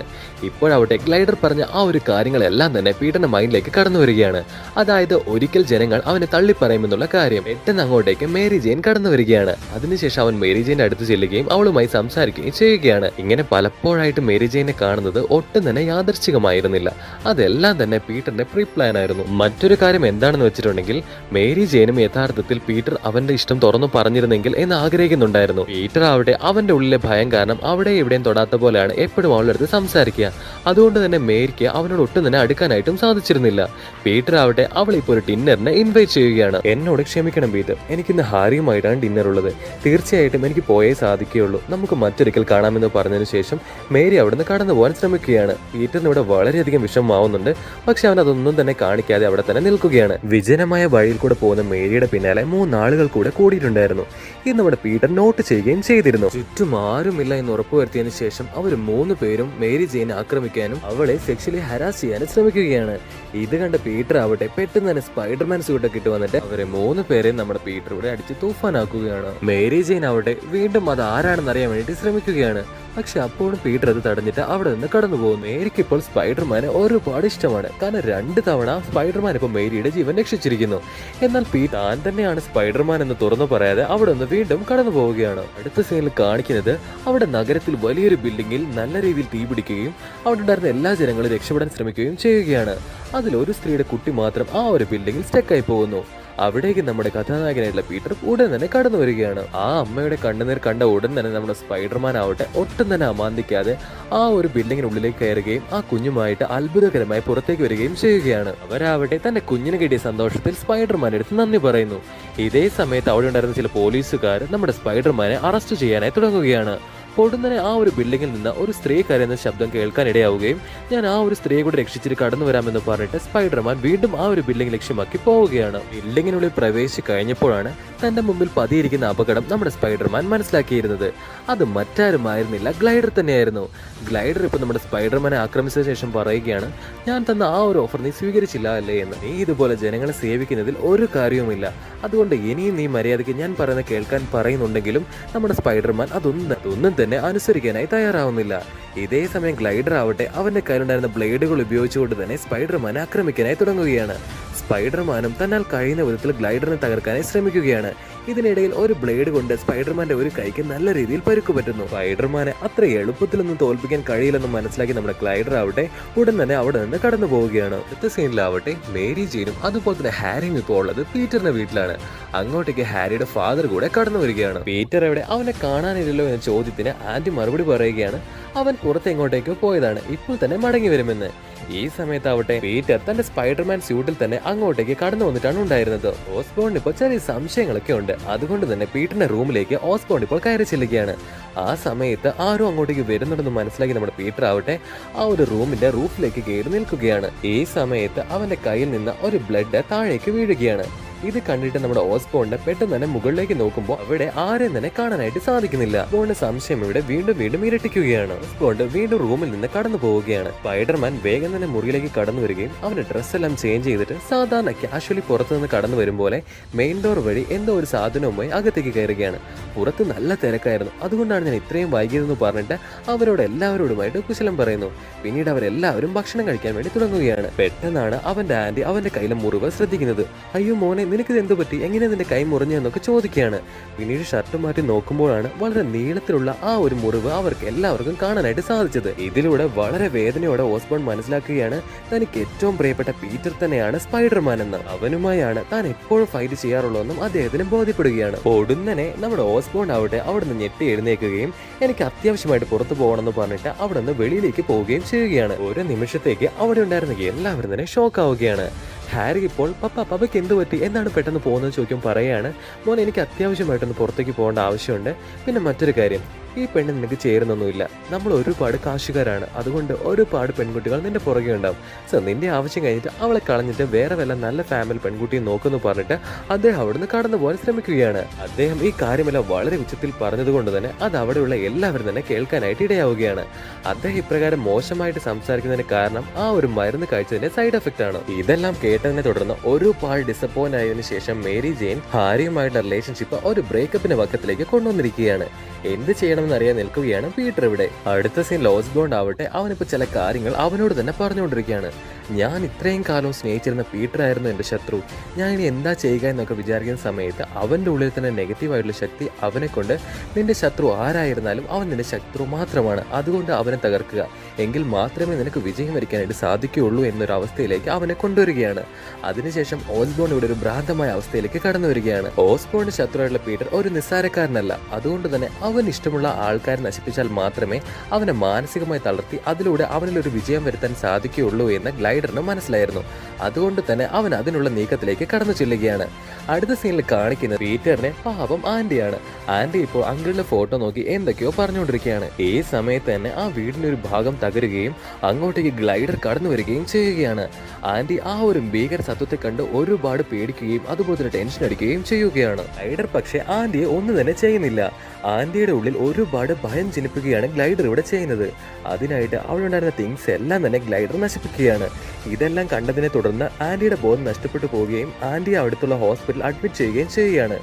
ഇപ്പോഴാവട്ടെ ഗ്ലൈഡർ പറഞ്ഞ ആ ഒരു കാര്യങ്ങളെല്ലാം തന്നെ പീറ്ററിന്റെ മൈൻഡിലേക്ക് കടന്നു വരികയാണ്. അതായത് ഒരിക്കൽ ജനങ്ങൾ അവനെ തള്ളിപ്പറയുമെന്നുള്ള കാര്യം. പെട്ടെന്ന് അങ്ങോട്ടേക്ക് മേരി ജെയിൻ കടന്നു വരികയാണ്. അതിനുശേഷം അവൻ മേരി ജെയിന്റെ അടുത്ത് ചെല്ലുകയും അവളുമായി സംസാരിക്കുകയും ചെയ്യുകയാണ്. ഇങ്ങനെ പലപ്പോഴായിട്ട് മേരി ജെയിനെ കാണുന്നത് ഒട്ടും തന്നെ യാദർച്ഛികമായിരുന്നില്ല. അതെല്ലാം തന്നെ പീറ്ററിന്റെ പ്രീ പ്ലാൻ ആയിരുന്നു. മറ്റൊരു കാര്യം എന്താണെന്ന് വെച്ചിട്ടുണ്ടെങ്കിൽ മേരി ജെയിനും യഥാർത്ഥത്തിൽ പീറ്റർ അവന്റെ ഇഷ്ടം തുറന്നു പറഞ്ഞിരുന്നെങ്കിൽ എന്ന് ആഗ്രഹിക്കുന്നുണ്ടായിരുന്നു. പീറ്റർ ആവട്ടെ അവന്റെ ഉള്ളിലെ ഭയം കാരണം അവിടെ എവിടെയും തൊടാത്ത പോലെയാണ് എപ്പോഴും അവളുടെ അടുത്ത് സംസാരിക്കുക. അതുകൊണ്ട് തന്നെ മേരിക്ക് അവനോട് ഒട്ടും തന്നെ അടുക്കാനായിട്ടും സാധിച്ചിരുന്നില്ല. പീറ്റർ ആവട്ടെ അവളെ ഇപ്പോൾ ഒരു ഡിന്നറിന് ഇൻവൈറ്റ് ചെയ്യുകയാണ്. എന്നോട് ക്ഷമിക്കണം പീറ്റർ, എനിക്കിന്ന് ഹാരിയുമായിട്ടാണ് ഡിന്നർ ഉള്ളത്. തീർച്ചയായിട്ടും എനിക്ക് പോയേ സാധിക്കുകയുള്ളൂ. നമുക്ക് മറ്റൊരിക്കൽ കാണാമെന്ന് പറഞ്ഞതിന് ശേഷം മേരി അവിടുന്ന് കടന്നു പോകാൻ ശ്രമിക്കുകയാണ്. പീറ്ററിന് ഇവിടെ വളരെയധികം വിഷമമാവുന്നുണ്ട്. പക്ഷെ അവൻ അതൊന്നും തന്നെ കാണിക്കാതെ അവിടെ തന്നെ നിൽക്കുകയാണ്. വിജനമായ വഴിയിൽ കൂടെ പോകുന്ന മേരിയുടെ പിന്നാലെ 3 ആളുകൾ കൂടെ കൂടിയിട്ടുണ്ടായിരുന്നു. ഇത് നമ്മുടെ പീറ്റർ നോട്ട് ചെയ്യുകയും ചെയ്തിരുന്നു. ചുറ്റും ആരുമില്ല എന്ന് ഉറപ്പുവരുത്തിയതിനു ശേഷം അവർ 3 പേരും മേരി ജെയിനെ ആക്രമിക്കാനും അവളെ സെക്ഷലി ഹരാസ് ചെയ്യാനും ശ്രമിക്കുകയാണ്. ഇത് കണ്ട പീറ്റർ ആവട്ടെ പെട്ടെന്ന് തന്നെ സ്പൈഡർമാൻ സ്യൂട്ടൊക്കെ ഇട്ട് വന്നിട്ട് അവരെ 3 പേരെ നമ്മുടെ പീറ്ററൂടെ അടിച്ച് തൂഫാനാക്കുകയാണ്. മേരി ജെയിൻ ആവട്ടെ വീണ്ടും അത് ആരാണെന്ന് അറിയാൻ വേണ്ടി ശ്രമിക്കുകയാണ്. പക്ഷെ അപ്പോഴും പീറ്റർ അത് തടഞ്ഞിട്ട് അവിടെ നിന്ന് കടന്നു പോകുന്നു. മേരിക്ക് ഇപ്പോൾ സ്പൈഡർമാനെ ഒരുപാട് ഇഷ്ടമാണ്. കാരണം 2 തവണ സ്പൈഡർമാൻ ഇപ്പോൾ മേരിയുടെ ജീവൻ രക്ഷിച്ചിരിക്കുന്നു. എന്നാൽ താൻ തന്നെയാണ് സ്പൈഡർമാൻ എന്ന് തുറന്നു പറയാതെ അവിടെ നിന്ന് വീണ്ടും കടന്നു പോവുകയാണ്. അടുത്ത സീനിൽ കാണിക്കുന്നത് അവിടെ നഗരത്തിൽ വലിയൊരു ബിൽഡിങ്ങിൽ നല്ല രീതിയിൽ തീപിടിക്കുകയും അവിടെ ഉണ്ടായിരുന്ന എല്ലാ ജനങ്ങളും രക്ഷപ്പെടാൻ ശ്രമിക്കുകയും ചെയ്യുകയാണ്. അതിലൊരു സ്ത്രീയുടെ കുട്ടി മാത്രം ആ ഒരു ബിൽഡിങ്ങിൽ സ്റ്റക്കായി പോകുന്നു. അവിടേക്ക് നമ്മുടെ കഥാനായകനായിട്ടുള്ള പീറ്റർ ഉടൻ തന്നെ കടന്നു വരികയാണ്. ആ അമ്മയുടെ കണ്ണുനീർ കണ്ട ഉടൻ തന്നെ നമ്മുടെ സ്പൈഡർമാൻ ആവട്ടെ ഒട്ടും തന്നെ അമാന്തിക്കാതെ ആ ഒരു ബിൽഡിങ്ങിനുള്ളിലേക്ക് കയറുകയും ആ കുഞ്ഞുമായിട്ട് അത്ഭുതകരമായി പുറത്തേക്ക് വരികയും ചെയ്യുകയാണ്. അവരാവട്ടെ തന്റെ കുഞ്ഞിന് കിട്ടിയ സന്തോഷത്തിൽ സ്പൈഡർമാൻ്റെ അടുത്ത് നന്ദി പറയുന്നു. ഇതേ സമയത്ത് അവിടെ ഉണ്ടായിരുന്ന ചില പോലീസുകാർ നമ്മുടെ സ്പൈഡർമാനെ അറസ്റ്റ് ചെയ്യാനായി തുടങ്ങുകയാണ്. പൊടുന്നനെ ആ ഒരു ബിൽഡിങ്ങിൽ നിന്ന് ഒരു സ്ത്രീ കരയുന്ന ശബ്ദം കേൾക്കാനിടയാവുകയും ഞാൻ ആ ഒരു സ്ത്രീയെ കൂടെ രക്ഷിച്ചിട്ട് കടന്നു വരാമെന്ന് പറഞ്ഞിട്ട് സ്പൈഡർമാൻ വീണ്ടും ആ ഒരു ബിൽഡിംഗ് ലക്ഷ്യമാക്കി പോവുകയാണ്. ബിൽഡിങ്ങിനുള്ളിൽ പ്രവേശിച്ച് കഴിഞ്ഞപ്പോഴാണ് തന്റെ മുമ്പിൽ പതിയിരിക്കുന്ന അപകടം നമ്മുടെ സ്പൈഡർമാൻ മനസ്സിലാക്കിയിരുന്നത്. അത് മറ്റാരുമായിരുന്നില്ല, ഗ്ലൈഡർ തന്നെയായിരുന്നു. ഗ്ലൈഡർ ഇപ്പൊ നമ്മുടെ സ്പൈഡർമാനെ ആക്രമിച്ച ശേഷം പറയുകയാണ്, ഞാൻ തന്ന ആ ഒരു ഓഫർ നീ സ്വീകരിച്ചില്ല അല്ലേ എന്ന്. നീ ഇതുപോലെ ജനങ്ങളെ സേവിക്കുന്നതിൽ ഒരു കാര്യവുമില്ല. അതുകൊണ്ട് ഇനിയും നീ മര്യാദയ്ക്ക് ഞാൻ പറയുന്നത് കേൾക്കാൻ പറയുന്നുണ്ടെങ്കിലും നമ്മുടെ സ്പൈഡർമാൻ അതൊന്നും തന്നെ അനുസരിക്കാനായി തയ്യാറാവുന്നില്ല. ഇതേ സമയം ഗ്ലൈഡർ ആവട്ടെ അവന്റെ കയ്യിലുണ്ടായിരുന്ന ബ്ലേഡുകൾ ഉപയോഗിച്ചുകൊണ്ട് തന്നെ സ്പൈഡർമാനെ ആക്രമിക്കാനായി തുടങ്ങുകയാണ്. സ്പൈഡർമാനും തന്നാൽ കഴിയുന്ന വിധത്തിൽ ഗ്ലൈഡറിനെ തകർക്കാനായി ശ്രമിക്കുകയാണ്. ഇതിനിടയിൽ ഒരു ബ്ലേഡ് കൊണ്ട് സ്പൈഡർമാന്റെ ഒരു കൈക്ക് നല്ല രീതിയിൽ പരുക്ക് പറ്റുന്നു. സ്പൈഡർമാനെ അത്ര എളുപ്പത്തിലൊന്നും തോൽപ്പിക്കാൻ കഴിയില്ലെന്ന് മനസ്സിലാക്കി നമ്മുടെ ഗ്ലൈഡർ ആവട്ടെ ഉടൻ തന്നെ അവിടെ നിന്ന് കടന്നു പോവുകയാണ്. അടുത്ത സീനിലാവട്ടെ മേരി ജെയിനും അതുപോലെ തന്നെ ഹാരിയും ഇപ്പോൾ ഉള്ളത് പീറ്ററിന്റെ വീട്ടിലാണ്. അങ്ങോട്ടേക്ക് ഹാരിയുടെ ഫാദർ കൂടെ കടന്നു വരികയാണ്. പീറ്റർ എവിടെ, അവനെ കാണാനില്ലല്ലോ എന്ന ചോദ്യത്തിന് ആന്റി മറുപടി പറയുകയാണ്, അവൻ പുറത്തെങ്ങോട്ടേക്ക് പോയതാണ്, ഇപ്പോൾ തന്നെ മടങ്ങി വരുമെന്ന്. ഈ സമയത്താവട്ടെ പീറ്റർ തന്റെ സ്പൈഡർമാൻ സ്യൂട്ടിൽ തന്നെ അങ്ങോട്ടേക്ക് കടന്നു വന്നിട്ടാണ് ഉണ്ടായിരുന്നത്. ഓസ്ബോണിന് ഇപ്പോൾ ചെറിയ സംശയങ്ങളൊക്കെ ഉണ്ട്. അതുകൊണ്ട് തന്നെ പീറ്ററിന്റെ റൂമിലേക്ക് ഓസ്ബോൺ ഇപ്പോൾ കയറി ചെല്ലുകയാണ്. ആ സമയത്ത് ആരും അങ്ങോട്ടേക്ക് വരുന്നുണ്ടെന്ന് മനസ്സിലാക്കി നമ്മുടെ പീറ്റർ ആവട്ടെ ആ ഒരു റൂമിന്റെ റൂഫിലേക്ക് കയറി നിൽക്കുകയാണ്. ഈ സമയത്ത് അവന്റെ കയ്യിൽ നിന്ന് ഒരു ബ്ലഡ് താഴേക്ക് വീഴുകയാണ്. ഇത് കണ്ടിട്ട് നമ്മുടെ ഓസ്ബോണിന്റെ പെട്ടെന്ന് തന്നെ മുകളിലേക്ക് നോക്കുമ്പോൾ അവിടെ ആരെയും തന്നെ കാണാനായിട്ട് സാധിക്കുന്നില്ല. ഓസ്ബോണിന്റെ സംശയം ഇവിടെ വീണ്ടും ഇരട്ടിക്കുകയാണ്. ഓസ്ബോണ്ട് വീണ്ടും റൂമിൽ നിന്ന് കടന്നു പോവുകയാണ്. സ്പൈഡർമാൻ വേഗം തന്നെ മുറിയിലേക്ക് കടന്നു വരികയും അവന്റെ ഡ്രസ് എല്ലാം ചേഞ്ച് ചെയ്തിട്ട് സാധാരണ കാഷ്വലി പുറത്തു നിന്ന് കടന്നു വരും പോലെ മെയിൻ ഡോർ വഴി എന്തോ ഒരു സാധനവുമായി അകത്തേക്ക് കയറുകയാണ്. പുറത്ത് നല്ല തിരക്കായിരുന്നു, അതുകൊണ്ടാണ് ഞാൻ ഇത്രയും വൈകിയതെന്ന് പറഞ്ഞിട്ട് അവരോട് എല്ലാവരോടുമായിട്ട് കുശലം പറയുന്നു. പിന്നീട് അവരെല്ലാവരും ഭക്ഷണം കഴിക്കാൻ വേണ്ടി തുടങ്ങുകയാണ്. പെട്ടെന്നാണ് അവന്റെ ആന്റി അവന്റെ കയ്യിലെ മുറിവ് ശ്രദ്ധിക്കുന്നത്. അയ്യോ മോനെ, നിനക്കിത് എന്ത് പറ്റി, എങ്ങനെ നിന്റെ കൈ മുറിഞ്ഞെന്നൊക്കെ ചോദിക്കുകയാണ്. പിന്നീട് ഷർട്ട് മാറ്റി നോക്കുമ്പോഴാണ് വളരെ നീളത്തിലുള്ള ആ ഒരു മുറിവ് അവർക്ക് എല്ലാവർക്കും കാണാനായിട്ട് സാധിച്ചത്. ഇതിലൂടെ വളരെ വേദനയോടെ ഓസ്ബോൺ മനസ്സിലാക്കുകയാണ് തനിക്ക് ഏറ്റവും പ്രിയപ്പെട്ട പീറ്റർ തന്നെയാണ് സ്പൈഡർമാൻ എന്ന്. അവനുമായാണ് താൻ എപ്പോഴും ഫൈറ്റ് ചെയ്യാറുള്ളതെന്നും അദ്ദേഹത്തിന് ബോധ്യപ്പെടുകയാണ്. ഉടനെ നമ്മുടെ ഓസ്ബോൺ ആവട്ടെ അവിടെ നിന്ന് ഞെട്ടി എഴുന്നേൽക്കുകയും എനിക്ക് അത്യാവശ്യമായിട്ട് പുറത്തു പോകണമെന്ന് പറഞ്ഞിട്ട് അവിടെ നിന്ന് വെളിയിലേക്ക് പോവുകയും ചെയ്യുകയാണ്. ഒരു നിമിഷത്തേക്ക് അവിടെ ഉണ്ടായിരുന്ന എല്ലാവരും തന്നെ ഷോക്ക് ആവുകയാണ്. ഹാരി ഇപ്പോൾ പപ്പയ്ക്ക് എന്ത് പറ്റി എന്നാണ് പെട്ടെന്ന് പോകുന്നത് ചോദിക്കും പറയുകയാണ്, മോൻ എനിക്ക് അത്യാവശ്യമായിട്ടൊന്ന് പുറത്തേക്ക് പോകേണ്ട ആവശ്യമുണ്ട്. പിന്നെ മറ്റൊരു കാര്യം, ഈ പെണ്ണ് നിനക്ക് ചേരുന്നൊന്നുമില്ല. നമ്മൾ ഒരുപാട് കാശുകാരാണ്, അതുകൊണ്ട് ഒരുപാട് പെൺകുട്ടികൾ നിന്റെ പുറകെ ഉണ്ടാവും. സോ നിന്റെ ആവശ്യം കഴിഞ്ഞിട്ട് അവളെ കളഞ്ഞിട്ട് വേറെ വല്ല നല്ല ഫാമിലി പെൺകുട്ടിയെ നോക്കുന്നു പറഞ്ഞിട്ട് അദ്ദേഹം അവിടുന്ന് കടന്നു പോകാൻ ശ്രമിക്കുകയാണ്. അദ്ദേഹം ഈ കാര്യമെല്ലാം വളരെ ഉച്ചത്തിൽ പറഞ്ഞതുകൊണ്ട് തന്നെ അത് അവിടെയുള്ള എല്ലാവരും തന്നെ കേൾക്കാനായിട്ട് ഇടയാവുകയാണ്. അദ്ദേഹം ഇപ്രകാരം മോശമായിട്ട് സംസാരിക്കുന്നതിന് കാരണം ആ ഒരു മരുന്ന് കഴിച്ചതിന്റെ സൈഡ് എഫക്റ്റ് ആണ്. ഇതെല്ലാം കേട്ടതിനെ തുടർന്ന് ഒരുപാട് ഡിസപ്പോയിന്റ് ആയതിനു ശേഷം മേരി ജെയിൻ ഹാരിയുമായിട്ടുള്ള റിലേഷൻഷിപ്പ് ഒരു ബ്രേക്കപ്പിന്റെ വക്കത്തിലേക്ക് കൊണ്ടുവന്നിരിക്കുകയാണ്. എന്ത് ചെയ്യണമെന്ന് അറിയാൻ നിൽക്കുകയാണ് പീറ്റർ ഇവിടെ. അടുത്ത സീൻ ഓസ്ബോൺ ആവട്ടെ, അവനിപ്പോ ചില കാര്യങ്ങൾ അവനോട് തന്നെ പറഞ്ഞുകൊണ്ടിരിക്കുകയാണ്. ഞാൻ ഇത്രയും കാലം സ്നേഹിച്ചിരുന്ന പീറ്റർ ആയിരുന്നു എൻ്റെ ശത്രു. ഞാൻ ഇനി എന്താ ചെയ്യുക എന്നൊക്കെ വിചാരിക്കുന്ന സമയത്ത് അവൻ്റെ ഉള്ളിൽ തന്നെ നെഗറ്റീവായിട്ടുള്ള ശക്തി അവനെ കൊണ്ട്, നിന്റെ ശത്രു ആരായിരുന്നാലും അവൻ നിന്റെ ശത്രു മാത്രമാണ്, അതുകൊണ്ട് അവനെ തകർക്കുക, എങ്കിൽ മാത്രമേ നിനക്ക് വിജയം വരിക്കാനായിട്ട് സാധിക്കുകയുള്ളൂ എന്നൊരു അവസ്ഥയിലേക്ക് അവനെ കൊണ്ടുവരികയാണ്. അതിനുശേഷം ഓസ്ബോൺ ഇവിടെ ഒരു ഭ്രാന്തമായ അവസ്ഥയിലേക്ക് കടന്നു വരികയാണ്. ഓസ്ബോണിന്റെ ശത്രുവായിട്ടുള്ള പീറ്റർ ഒരു നിസ്സാരക്കാരനല്ല, അതുകൊണ്ട് തന്നെ അവൻ ഇഷ്ടമുള്ള ആൾക്കാരെ നശിപ്പിച്ചാൽ മാത്രമേ അവനെ മാനസികമായി തളർത്തി അതിലൂടെ അവനിലൊരു വിജയം വരുത്താൻ സാധിക്കുകയുള്ളൂ എന്ന് ഗ്ലൈഡറിന് മനസ്സിലായിരുന്നു. അതുകൊണ്ട് തന്നെ അവൻ അതിനുള്ള നീക്കത്തിലേക്ക് കടന്നു ചെല്ലുകയാണ്. അടുത്ത സീനിൽ കാണിക്കുന്നത് പീറ്ററിനെ പാപം ആന്റിയാണ്. ആന്റി ഇപ്പോൾ അങ്കിളിന്റെ ഫോട്ടോ നോക്കി എന്തൊക്കെയോ പറഞ്ഞുകൊണ്ടിരിക്കുകയാണ്. ഈ സമയത്ത് തന്നെ ആ വീടിന്റെ ഒരു ഭാഗം തകരുകയും അങ്ങോട്ടേക്ക് ഗ്ലൈഡർ കടന്നു വരികയും ചെയ്യുകയാണ്. ആന്റി ആ ഒരു ഭീകര സത്വത്തെ കണ്ട് ഒരുപാട് പേടിക്കുകയും അതുപോലെ തന്നെ ടെൻഷൻ അടിക്കുകയും ചെയ്യുകയാണ്. ഗ്ലൈഡർ പക്ഷെ ആന്റിയെ ഒന്നും തന്നെ ചെയ്യുന്നില്ല. ആന്റിയുടെ ഉള്ളിൽ ഒരുപാട് ഭയം ജനിപ്പിക്കുകയാണ് ഗ്ലൈഡർ ഇവിടെ ചെയ്യുന്നത്. അതിനായിട്ട് അവിടെ ഉണ്ടായിരുന്ന തിങ്സ് എല്ലാം തന്നെ ഗ്ലൈഡർ നശിപ്പിക്കുകയാണ്. ഇതെല്ലാം കണ്ടതിനെ തുടർന്ന് ആന്റിയുടെ ബോധം നഷ്ടപ്പെട്ടു പോവുകയും ആന്റിയെ അടുത്തുള്ള ഹോസ്പിറ്റലിൽ അഡ്മിറ്റ് ചെയ്യുകയും ചെയ്യുകയാണ്.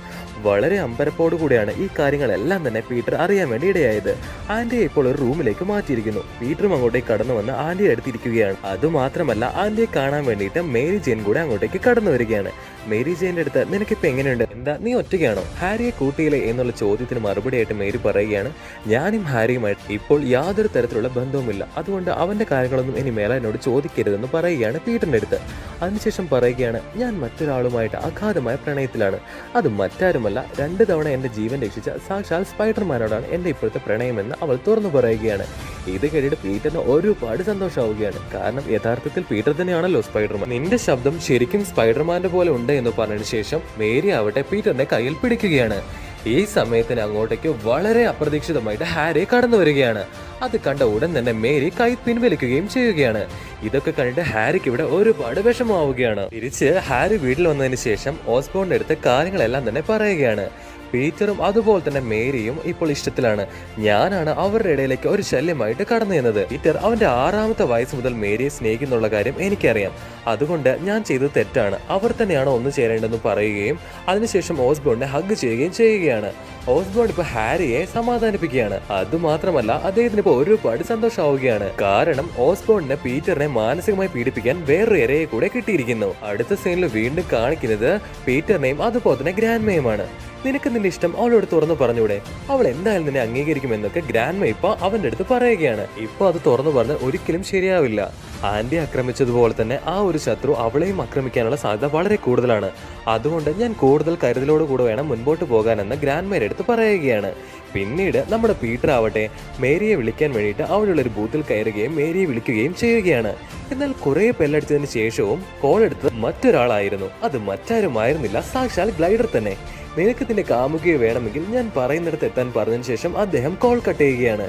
വളരെ അമ്പരപ്പോടു കൂടിയാണ് ഈ കാര്യങ്ങളെല്ലാം തന്നെ പീറ്റർ അറിയാൻ വേണ്ടി ഇടയായത്. ആന്റിയെ ഇപ്പോൾ ഒരു റൂമിലേക്ക് മാറ്റിയിരിക്കുന്നു. പീറ്ററും അങ്ങോട്ടേക്ക് കടന്നു വന്ന് ആന്റിയെ അടുത്തിരിക്കുകയാണ്. അതുമാത്രമല്ല ആന്റിയെ കാണാൻ വേണ്ടിയിട്ട് മേരി ജെയിൻ കൂടെ അങ്ങോട്ടേക്ക് കടന്നു വരികയാണ്. മേരി ജെയിൻ്റെ അടുത്ത് നിനക്കിപ്പോൾ എങ്ങനെയുണ്ട്, എന്താ നീ ഒറ്റയ്ക്കാണോ, ഹാരിയെ കൂട്ടിയില്ലേ എന്നുള്ള ചോദ്യത്തിന് മറുപടിയായിട്ട് മേരി പറയുകയാണ്, ഞാനും ഹാരിയുമായിട്ട് ഇപ്പോൾ യാതൊരു തരത്തിലുള്ള ബന്ധവുമില്ല, അതുകൊണ്ട് അവന്റെ കാര്യങ്ങളൊന്നും ഇനി മേലെ എന്നോട് ചോദിക്കരുതെന്ന് പറയുകയാണ് പീറ്ററിന്റെ അടുത്ത്. അതിനുശേഷം പറയുകയാണ്, ഞാൻ മറ്റൊരാളുമായിട്ട് അഗാധമായ പ്രണയത്തിലാണ്. അത് മറ്റാരുമല്ല, 2 തവണ എന്റെ ജീവൻ രക്ഷിച്ച സാക്ഷാൽ സ്പൈഡർമാനോടാണ് എന്റെ ഇപ്പോഴത്തെ പ്രണയമെന്ന് അവൾ തുറന്നു പറയുകയാണ്. ഇത് കേട്ടിട്ട് പീറ്ററിന് ഒരുപാട് സന്തോഷമാവുകയാണ്. കാരണം യഥാർത്ഥത്തിൽ പീറ്റർ തന്നെയാണല്ലോ സ്പൈഡർമാൻ. നിന്റെ ശബ്ദം ശരിക്കും സ്പൈഡർമാന്റെ പോലെ ഉണ്ട് എന്ന് പറഞ്ഞതിന് ശേഷം മേരി ആവട്ടെ പീറ്ററിന്റെ കയ്യിൽ പിടിക്കുകയാണ്. ഈ സമയത്തിന് അങ്ങോട്ടേക്ക് വളരെ അപ്രതീക്ഷിതമായിട്ട് ഹാരി കടന്നു വരികയാണ്. അത് കണ്ട ഉടൻ തന്നെ മേരി കൈ പിൻവലിക്കുകയും ചെയ്യുകയാണ്. ഇതൊക്കെ കണ്ടിട്ട് ഹാരിക്ക് ഇവിടെ ഒരുപാട് വിഷമമാവുകയാണ്. തിരിച്ച് ഹാരി വീട്ടിൽ വന്നതിന് ശേഷം ഓസ്ബോണിന്റെ അടുത്ത് കാര്യങ്ങളെല്ലാം തന്നെ പറയുകയാണ്. പീറ്ററും അതുപോലെ തന്നെ മേരിയും ഇപ്പോൾ ഇഷ്ടത്തിലാണ്. ഞാനാണ് അവരുടെ ഇടയിലേക്ക് ഒരു ശല്യമായിട്ട് കടന്നു ചെന്നത്. പീറ്റർ അവന്റെ 6ാമത്തെ വയസ്സ് മുതൽ മേരിയെ സ്നേഹിക്കുന്നുള്ള കാര്യം എനിക്കറിയാം. അതുകൊണ്ട് ഞാൻ ചെയ്തത് തെറ്റാണ്, അവർ തന്നെയാണ് ഒന്നു ചേരേണ്ടെന്ന് പറയുകയും അതിനുശേഷം ഓസ്ബോണിനെ ഹഗ് ചെയ്യുകയും ചെയ്യുകയാണ്. ഓസ്ബോൺ ഇപ്പൊ ഹാരിയെ സമാധാനിപ്പിക്കുകയാണ്. അതുമാത്രമല്ല അദ്ദേഹത്തിന് ഇപ്പൊ ഒരുപാട് സന്തോഷമാവുകയാണ്. കാരണം ഓസ്ബോണിന് പീറ്ററിനെ മാനസികമായി പീഡിപ്പിക്കാൻ വേറൊരു ഇരയെ കൂടെ കിട്ടിയിരിക്കുന്നു. അടുത്ത സീനിൽ വീണ്ടും കാണിക്കുന്നത് പീറ്ററിനെയും അതുപോലെ തന്നെ ഗ്രാൻഡ്മയുമാണ്. നിനക്ക് നിന്റെ ഇഷ്ടം അവളോട് തുറന്നു പറഞ്ഞൂടെ, അവൾ എന്തായാലും നിന്നെ അംഗീകരിക്കുമെന്നൊക്കെ ഗ്രാൻഡ്മ ഇപ്പൊ അവന്റെ അടുത്ത് പറയുകയാണ്. ഇപ്പൊ അത് തുറന്നു പറഞ്ഞ് ഒരിക്കലും ശരിയാവില്ല. ആന്റി ആക്രമിച്ചതുപോലെ തന്നെ ആ ഒരു ശത്രു അവളെയും ആക്രമിക്കാനുള്ള സാധ്യത വളരെ കൂടുതലാണ്. അതുകൊണ്ട് ഞാൻ കൂടുതൽ കരുതലോടുകൂടെ വേണം മുൻപോട്ട് പോകാനെന്ന് ഗ്രാൻഡ്മയുടെ അടുത്ത് പറയുകയാണ്. പിന്നീട് നമ്മുടെ പീറ്റർ ആവട്ടെ മേരിയെ വിളിക്കാൻ വേണ്ടിയിട്ട് അവിടെയുള്ള ഒരു ബൂത്തിൽ കയറുകയും മേരിയെ വിളിക്കുകയും ചെയ്യുകയാണ്. എന്നാൽ കുറെ ബെല്ലടിച്ചതിന് ശേഷവും കോൾ എടുത്തത് മറ്റൊരാളായിരുന്നു. അത് മറ്റാരുമായിരുന്നില്ല, സാക്ഷാൽ ഗ്ലൈഡർ തന്നെ. നിനക്ക് നിന്റെ കാമുകയെ വേണമെങ്കിൽ ഞാൻ പറയുന്നിടത്ത് എത്താൻ പറഞ്ഞതിന് ശേഷം അദ്ദേഹം കോൾ കട്ട് ചെയ്യുകയാണ്.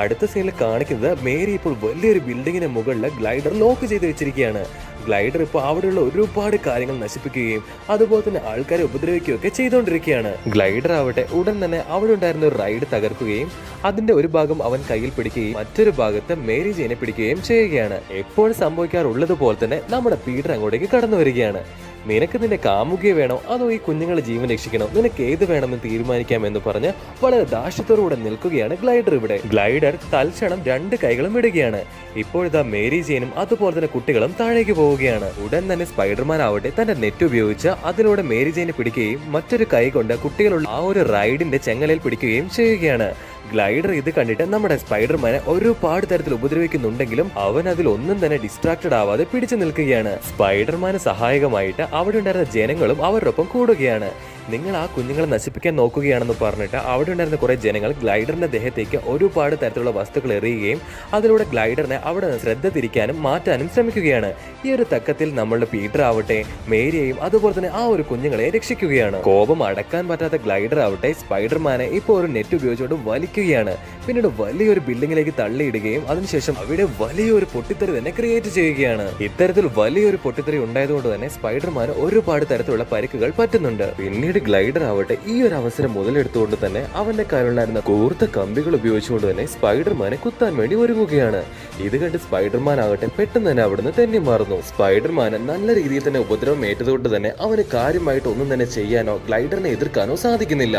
അടുത്ത സീനിൽ കാണിക്കുന്നത് മേരി ഇപ്പോൾ വലിയൊരു ബിൽഡിങ്ങിന് മുകളിൽ ഗ്ലൈഡർ ലോക്ക് ചെയ്ത് വെച്ചിരിക്കുകയാണ്. ഗ്ലൈഡർ ഇപ്പോൾ അവിടെയുള്ള ഒരുപാട് കാര്യങ്ങൾ നശിപ്പിക്കുകയും അതുപോലെ തന്നെ ആൾക്കാരെ ഉപദ്രവിക്കുകയൊക്കെ ചെയ്തുകൊണ്ടിരിക്കുകയാണ്. ഗ്ലൈഡർ ആവട്ടെ ഉടൻ തന്നെ അവിടെ ഉണ്ടായിരുന്ന ഒരു റൈഡ് തകർക്കുകയും അതിന്റെ ഒരു ഭാഗം അവൻ കയ്യിൽ പിടിക്കുകയും മറ്റൊരു ഭാഗത്ത് മേരി ജെയിനെ പിടിക്കുകയും ചെയ്യുകയാണ്. എപ്പോഴും സംഭവിക്കാറുള്ളതുപോലെ തന്നെ നമ്മുടെ പീറ്റർ അങ്ങോട്ടേക്ക് കടന്നു വരികയാണ്. നിനക്ക് നിന്റെ കാമുകയെ വേണോ അതോ ഈ കുഞ്ഞുങ്ങളെ ജീവൻ രക്ഷിക്കണോ, നിനക്ക് ഏത് വേണമെന്ന് തീരുമാനിക്കാമെന്ന് പറഞ്ഞ് വളരെ ദാഷ്ട്യത്തോടുകൂടെ നിൽക്കുകയാണ് ഗ്ലൈഡർ ഇവിടെ. ഗ്ലൈഡർ തൽക്ഷണം 2 കൈകളും വിടുകയാണ്. ഇപ്പോഴിതാ മേരി ജെയിനും അതുപോലെ തന്നെ കുട്ടികളും താഴേക്ക് പോവുകയാണ്. ഉടൻ തന്നെ സ്പൈഡർമാൻ ആവട്ടെ തന്റെ നെറ്റ് ഉപയോഗിച്ച് അതിലൂടെ മേരി ജെയിനെ പിടിക്കുകയും മറ്റൊരു കൈ കൊണ്ട് കുട്ടികളുള്ള ആ ഒരു റൈഡിന്റെ ചെങ്ങലയിൽ പിടിക്കുകയും ചെയ്യുകയാണ്. ഗ്ലൈഡർ ഇത് കണ്ടിട്ട് നമ്മുടെ സ്പൈഡർമാനെ ഒരുപാട് തരത്തിൽ ഉപദ്രവിക്കുന്നുണ്ടെങ്കിലും അവൻ അതിൽ ഒന്നും തന്നെ ഡിസ്ട്രാക്റ്റഡ് ആവാതെ പിടിച്ചു നിൽക്കുകയാണ്. സ്പൈഡർമാന് സഹായകമായിട്ട് അവിടെ ഉണ്ടായിരുന്ന ജനങ്ങളും അവരോടൊപ്പം കൂടുകയാണ്. നിങ്ങൾ ആ കുഞ്ഞുങ്ങളെ നശിപ്പിക്കാൻ നോക്കുകയാണെന്ന് പറഞ്ഞിട്ട് അവിടെ ഉണ്ടായിരുന്ന കുറേ ജനങ്ങൾ ഗ്ലൈഡറിന്റെ ദേഹത്തേക്ക് ഒരുപാട് തരത്തിലുള്ള വസ്തുക്കൾ എറിയുകയും അതിലൂടെ ഗ്ലൈഡറിനെ അവിടെ ശ്രദ്ധ തിരിക്കാനും മാറ്റാനും ശ്രമിക്കുകയാണ്. ഈ ഒരു തക്കത്തിൽ നമ്മളുടെ പീറ്റർ ആവട്ടെ മേരിയെയും അതുപോലെ തന്നെ ആ ഒരു കുഞ്ഞുങ്ങളെ രക്ഷിക്കുകയാണ്. കോപം അടക്കാൻ പറ്റാത്ത ഗ്ലൈഡർ ആവട്ടെ സ്പൈഡർമാനെ ഇപ്പോൾ ഒരു നെറ്റ് ഉപയോഗിച്ചുകൊണ്ട് വലിക്കുകയാണ്. പിന്നീട് വലിയൊരു ബിൽഡിങ്ങിലേക്ക് തള്ളിയിടുകയും അതിനുശേഷം അവിടെ വലിയൊരു പൊട്ടിത്തെറി തന്നെ ക്രിയേറ്റ് ചെയ്യുകയാണ്. ഇത്തരത്തിൽ വലിയൊരു പൊട്ടിത്തെറി ഉണ്ടായതുകൊണ്ട് തന്നെ സ്പൈഡർമാന് ഒരുപാട് തരത്തിലുള്ള പരിക്കുകൾ പറ്റുന്നുണ്ട്. പിന്നീട് ഗ്ലൈഡർ ആവട്ടെ ഈ ഒരു അവസരം മുതലെടുത്തുകൊണ്ട് തന്നെ അവന്റെ കയ്യിലുണ്ടായിരുന്ന കൂർത്ത കമ്പികൾ ഉപയോഗിച്ചുകൊണ്ട് തന്നെ സ്പൈഡർമാനെ കുത്താൻ വേണ്ടി ഒരുങ്ങുകയാണ്. ഇത് കണ്ട് സ്പൈഡർമാൻ ആകട്ടെ പെട്ടെന്ന് തന്നെ അവിടുന്ന് തെന്നി മാറുന്നു. സ്പൈഡർമാന് നല്ല രീതിയിൽ തന്നെ ഉപദ്രവം ഏറ്റതുകൊണ്ട് തന്നെ അവന് കാര്യമായിട്ട് ഒന്നും തന്നെ ചെയ്യാനോ ഗ്ലൈഡറിനെ എതിർക്കാനോ സാധിക്കുന്നില്ല.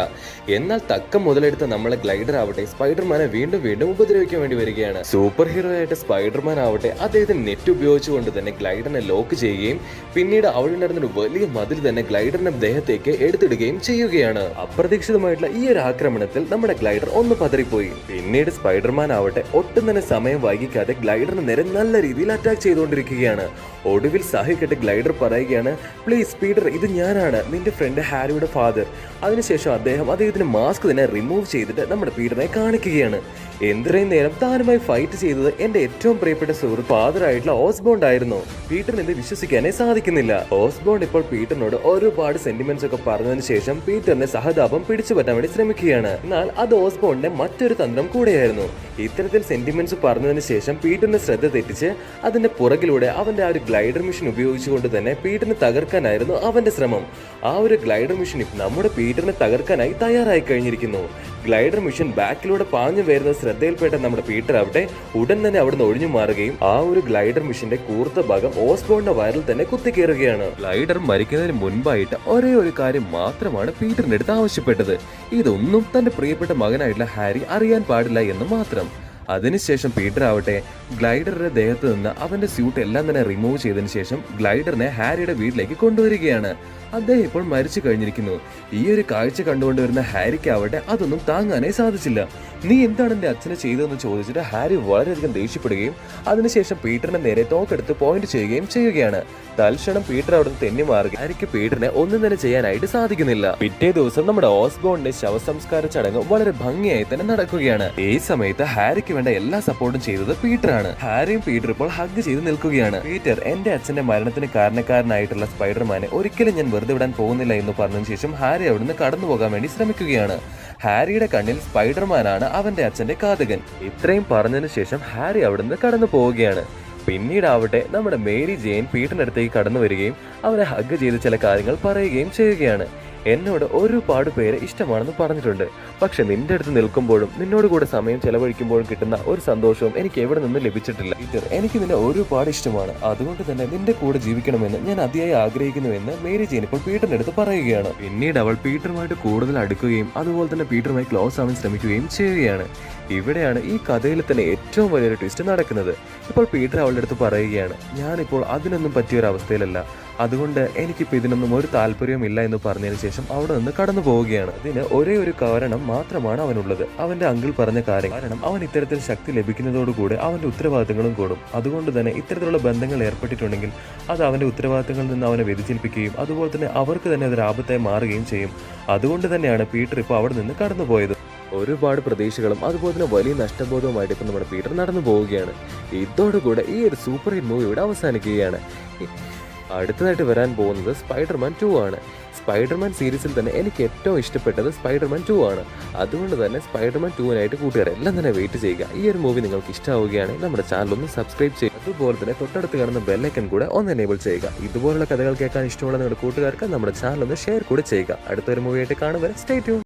എന്നാൽ തക്കം മുതലെടുത്ത നമ്മളെ ഗ്ലൈഡർ ആവട്ടെ സ്പൈഡർമാനെ വീണ്ടും വീണ്ടും ഉപദ്രവിക്കാൻ വേണ്ടി വരികയാണ്. സൂപ്പർ ഹീറോ ആയിട്ട് സ്പൈഡർമാൻ ആവട്ടെ അദ്ദേഹത്തിന് നെറ്റ് ഉപയോഗിച്ചുകൊണ്ട് തന്നെ ഗ്ലൈഡറിനെ ലോക്ക് ചെയ്യുകയും പിന്നീട് അവിടെ ഉണ്ടായിരുന്ന ഒരു വലിയ മതിൽ തന്നെ ഗ്ലൈഡറിന്റെ ദേഹത്തേക്ക് എടുത്തിടുകയും ചെയ്യുകയാണ്. അപ്രതീക്ഷിതമായിട്ടുള്ള ഈ ഒരു ആക്രമണത്തിൽ നമ്മുടെ ഗ്ലൈഡർ ഒന്ന് പതറിപ്പോയി. പിന്നീട് സ്പൈഡർമാൻ ആവട്ടെ ഒട്ടും തന്നെ സമയം വൈകിക്കാതെ ഗ്ലൈഡറിന് നേരെ നല്ല രീതിയിൽ അറ്റാക്ക് ചെയ്തുകൊണ്ടിരിക്കുകയാണ്. ഒടുവിൽ സഹിക്കെട്ട് ഗ്ലൈഡർ പറയുകയാണ്, പ്ലീസ് പീറ്റർ, ഇത് ഞാനാണ്, നിന്റെ ഫ്രണ്ട് ഹാരിയുടെ ഫാദർ. അതിനുശേഷം അദ്ദേഹത്തിന് മാസ്ക് തന്നെ റിമൂവ് ചെയ്തിട്ട് നമ്മുടെ പീറ്ററിനെ കാണിക്കുകയാണ്. ഇത്രയും നേരം താനുമായി ഫൈറ്റ് ചെയ്തത് എന്റെ ഏറ്റവും പ്രിയപ്പെട്ട സുഹൃത്ത് ഫാദർ ആയിട്ടുള്ള ഓസ്ബോണ്ട് ആയിരുന്നു. പീറ്ററിന് ഇത് വിശ്വസിക്കാനേ സാധിക്കുന്നില്ല. ഓസ്ബോണ്ട് ഇപ്പോൾ പീറ്ററിനോട് ഒരുപാട് സെന്റിമെന്റ്സ് ഒക്കെ പറഞ്ഞതിന് ശേഷം പീറ്ററിന്റെ സഹതാപം പിടിച്ചു പറ്റാൻ വേണ്ടി ശ്രമിക്കുകയാണ്. എന്നാൽ അത് ഓസ്ബോണ്ടിന്റെ മറ്റൊരു തന്ത്രം കൂടെയായിരുന്നു. ഇത്തരത്തിൽ സെന്റിമെന്റ്സ് പറഞ്ഞതിന് ശേഷം പീറ്ററിന്റെ ശ്രദ്ധ തെറ്റിച്ച് അതിന്റെ പുറകിലൂടെ അവന്റെ ആ ഒരു ഗ്ലൈഡർ മെഷീൻ ഉപയോഗിച്ചുകൊണ്ട് തന്നെ പീറ്ററിനെ തകർക്കാനായിരുന്നു അവന്റെ ശ്രമം. ആ ഒരു ഗ്ലൈഡർ മെഷീൻ നമ്മുടെ പീറ്ററിനെ തകർക്കാനായി തയ്യാറായി കഴിഞ്ഞിരിക്കുന്നു. ഗ്ലൈഡർ മെഷീൻ ബാക്കിലൂടെ പാഞ്ഞു വരുന്ന ശ്രദ്ധയിൽപ്പെട്ട നമ്മുടെ പീറ്റർ അവിടെ ഉടൻ തന്നെ അവിടുന്ന് ഒഴിഞ്ഞു മാറുകയും ആ ഒരു ഗ്ലൈഡർ മെഷീന്റെ കൂർത്ത ഭാഗം ഓസ്ബോണിന്റെ വയറിൽ തന്നെ കുത്തിക്കയറുകയാണ്. ഗ്ലൈഡർ മരിക്കുന്നതിന് മുൻപായിട്ട് ഒരേ ഒരു കാര്യം മാത്രമാണ് പീറ്ററിന്റെ അടുത്ത് ആവശ്യപ്പെട്ടത്. ഇതൊന്നും തന്റെ പ്രിയപ്പെട്ട മകനായിട്ടുള്ള ഹാരി അറിയാൻ പാടില്ല എന്ന് മാത്രം. അതിനുശേഷം പീറ്റർ ആവട്ടെ ഗ്ലൈഡറുടെ ദേഹത്ത് നിന്ന് അവന്റെ സ്യൂട്ട് എല്ലാം തന്നെ റിമൂവ് ചെയ്തതിനു ശേഷം ഗ്ലൈഡറിനെ ഹാരിയുടെ വീട്ടിലേക്ക് കൊണ്ടുവരികയാണ്. അദ്ദേഹം ഇപ്പോൾ മരിച്ചു കഴിഞ്ഞിരിക്കുന്നു. ഈ ഒരു കാഴ്ച കണ്ടുകൊണ്ടുവരുന്ന ഹാരിക്കാവട്ടെ അതൊന്നും താങ്ങാനേ സാധിച്ചില്ല. നീ എന്താണ് എന്റെ അച്ഛനെ ചെയ്തതെന്ന് ചോദിച്ചിട്ട് ഹാരി വളരെയധികം ദേഷ്യപ്പെടുകയും അതിനുശേഷം പീറ്ററിന്റെ നേരെ തോക്കെടുത്ത് പോയിന്റ് ചെയ്യുകയും ചെയ്യുകയാണ്. തൽക്ഷണം പീറ്റർ അവിടുന്ന് തെന്നി മാറുകയും ഹാരിക്ക് പീറ്ററിനെ ഒന്നും തന്നെ ചെയ്യാനായിട്ട് സാധിക്കുന്നില്ല. പിറ്റേ ദിവസം നമ്മുടെ ഓസ്ബോണിന്റെ ശവസംസ്കാര ചടങ്ങ് വളരെ ഭംഗിയായി തന്നെ നടക്കുകയാണ്. ഈ സമയത്ത് ഹാരിക്ക് വേണ്ട എല്ലാ സപ്പോർട്ടും ചെയ്തത് പീറ്റർ ആണ്. ഹാരിയും പീറ്റർ ഇപ്പോൾ ഹഗ് ചെയ്ത് നിൽക്കുകയാണ്. പീറ്റർ, എന്റെ അച്ഛന്റെ മരണത്തിന് കാരണക്കാരനായിട്ടുള്ള സ്പൈഡർമാനെ ഒരിക്കലും ഞാൻ വെറുതെ വിടാൻ പോകുന്നില്ല എന്ന് പറഞ്ഞതിന് ശേഷം ഹാരി അവിടുന്ന് കടന്നു പോകാൻ വേണ്ടി ശ്രമിക്കുകയാണ്. ഹാരിയുടെ കണ്ണിൽ സ്പൈഡർമാനാണ് അവന്റെ അച്ഛന്റെ ഘാതകൻ. ഇത്രയും പറഞ്ഞതിന് ശേഷം ഹാരി അവിടുന്ന് കടന്നു പോവുകയാണ്. പിന്നീടാവട്ടെ നമ്മുടെ മേരി ജെയിൻ പീറ്ററിന്റെ അടുത്തേക്ക് കടന്നു വരികയും അവനെ ഹഗ് ചെയ്ത് ചില കാര്യങ്ങൾ പറയുകയും ചെയ്യുകയാണ്. എന്നോട് ഒരുപാട് പേര് ഇഷ്ടമാണെന്ന് പറഞ്ഞിട്ടുണ്ട്. പക്ഷെ നിന്റെ അടുത്ത് നിൽക്കുമ്പോഴും നിന്നോട് കൂടെ സമയം ചെലവഴിക്കുമ്പോഴും കിട്ടുന്ന ഒരു സന്തോഷവും എനിക്ക് എവിടെ നിന്നും ലഭിച്ചിട്ടില്ല. പീറ്റർ, എനിക്ക് നിന്നെ ഒരുപാട് ഇഷ്ടമാണ്. അതുകൊണ്ട് തന്നെ നിന്റെ കൂടെ ജീവിക്കണമെന്ന് ഞാൻ അതിയായി ആഗ്രഹിക്കുന്നുവെന്ന് മേരി ജെയിൻ ഇപ്പോൾ പീറ്ററിന്റെ അടുത്ത് പറയുകയാണ്. പിന്നീട് അവൾ പീറ്ററുമായിട്ട് കൂടുതൽ അടുക്കുകയും അതുപോലെ തന്നെ പീറ്ററുമായി ക്ലോസ് ആവാൻ ശ്രമിക്കുകയും ചെയ്യുകയാണ്. ഇവിടെയാണ് ഈ കഥയിൽ തന്നെ ഏറ്റവും വലിയൊരു ട്വിസ്റ്റ് നടക്കുന്നത്. ഇപ്പോൾ പീറ്റർ അവളുടെ അടുത്ത് പറയുകയാണ്, ഞാനിപ്പോൾ അതിനൊന്നും പറ്റിയൊരു അവസ്ഥയിലല്ല, അതുകൊണ്ട് എനിക്കിപ്പോൾ ഇതിനൊന്നും ഒരു താല്പര്യവും ഇല്ല എന്ന് പറഞ്ഞതിന് ശേഷം അവിടെ നിന്ന് കടന്നു പോവുകയാണ്. അതിന് ഒരേ ഒരു കാരണം മാത്രമാണ് അവനുള്ളത്, അവന്റെ അങ്കിൾ പറഞ്ഞ കാര്യം. കാരണം അവൻ ഇത്തരത്തിൽ ശക്തി ലഭിക്കുന്നതോടുകൂടി അവന്റെ ഉത്തരവാദിത്തങ്ങളും കൂടും. അതുകൊണ്ട് തന്നെ ഇത്തരത്തിലുള്ള ബന്ധങ്ങൾ ഏർപ്പെട്ടിട്ടുണ്ടെങ്കിൽ അത് അവന്റെ ഉത്തരവാദിത്തങ്ങളിൽ നിന്ന് അവനെ വ്യതിചലിപ്പിക്കുകയും അതുപോലെ തന്നെ അവർക്ക് തന്നെ അതൊരു ആപത്തായി മാറുകയും ചെയ്യും. അതുകൊണ്ട് തന്നെയാണ് പീറ്റർ ഇപ്പോൾ അവിടെ നിന്ന് കടന്നുപോയത്. ഒരുപാട് പ്രതീക്ഷകളും അതുപോലെ തന്നെ വലിയ നഷ്ടബോധവുമായിട്ട് ഇപ്പം നമ്മുടെ പീറ്റർ നടന്നു പോവുകയാണ്. ഇതോടുകൂടെ ഈ ഒരു സൂപ്പർ ഹിറ്റ് മൂവി ഇവിടെ അവസാനിക്കുകയാണ്. അടുത്തതായിട്ട് വരാൻ പോകുന്നത് സ്പൈഡർമാൻ 2 ആണ്. സ്പൈഡർമാൻ സീരീസിൽ തന്നെ എനിക്ക് ഏറ്റവും ഇഷ്ടപ്പെട്ടത് സ്പൈഡർമാൻ 2 ആണ്. അതുകൊണ്ട് തന്നെ സ്പൈഡർമാൻ 2-നായിട്ട് കൂട്ടുകാരെല്ലാം തന്നെ വെയിറ്റ് ചെയ്യുക. ഈ ഒരു മൂവി നിങ്ങൾക്ക് ഇഷ്ടമാവുകയാണെങ്കിൽ നമ്മുടെ ചാനൽ ഒന്ന് സബ്സ്ക്രൈബ് ചെയ്യുക. അതുപോലെ തന്നെ തൊട്ടടുത്ത് കാണുന്ന ബെല്ലൈക്കൺ കൂടെ ഒന്ന് എനേബിൾ ചെയ്യുക. ഇതുപോലുള്ള കഥകൾ കേൾക്കാൻ ഇഷ്ടമുള്ള നിങ്ങളുടെ കൂട്ടുകാർക്ക് നമ്മുടെ ചാനൽ ഒന്ന് ഷെയർ കൂടെ ചെയ്യുക. അടുത്തൊരു മൂവിയായിട്ട് കാണും വരെ സ്റ്റേ ട്യൂൺ.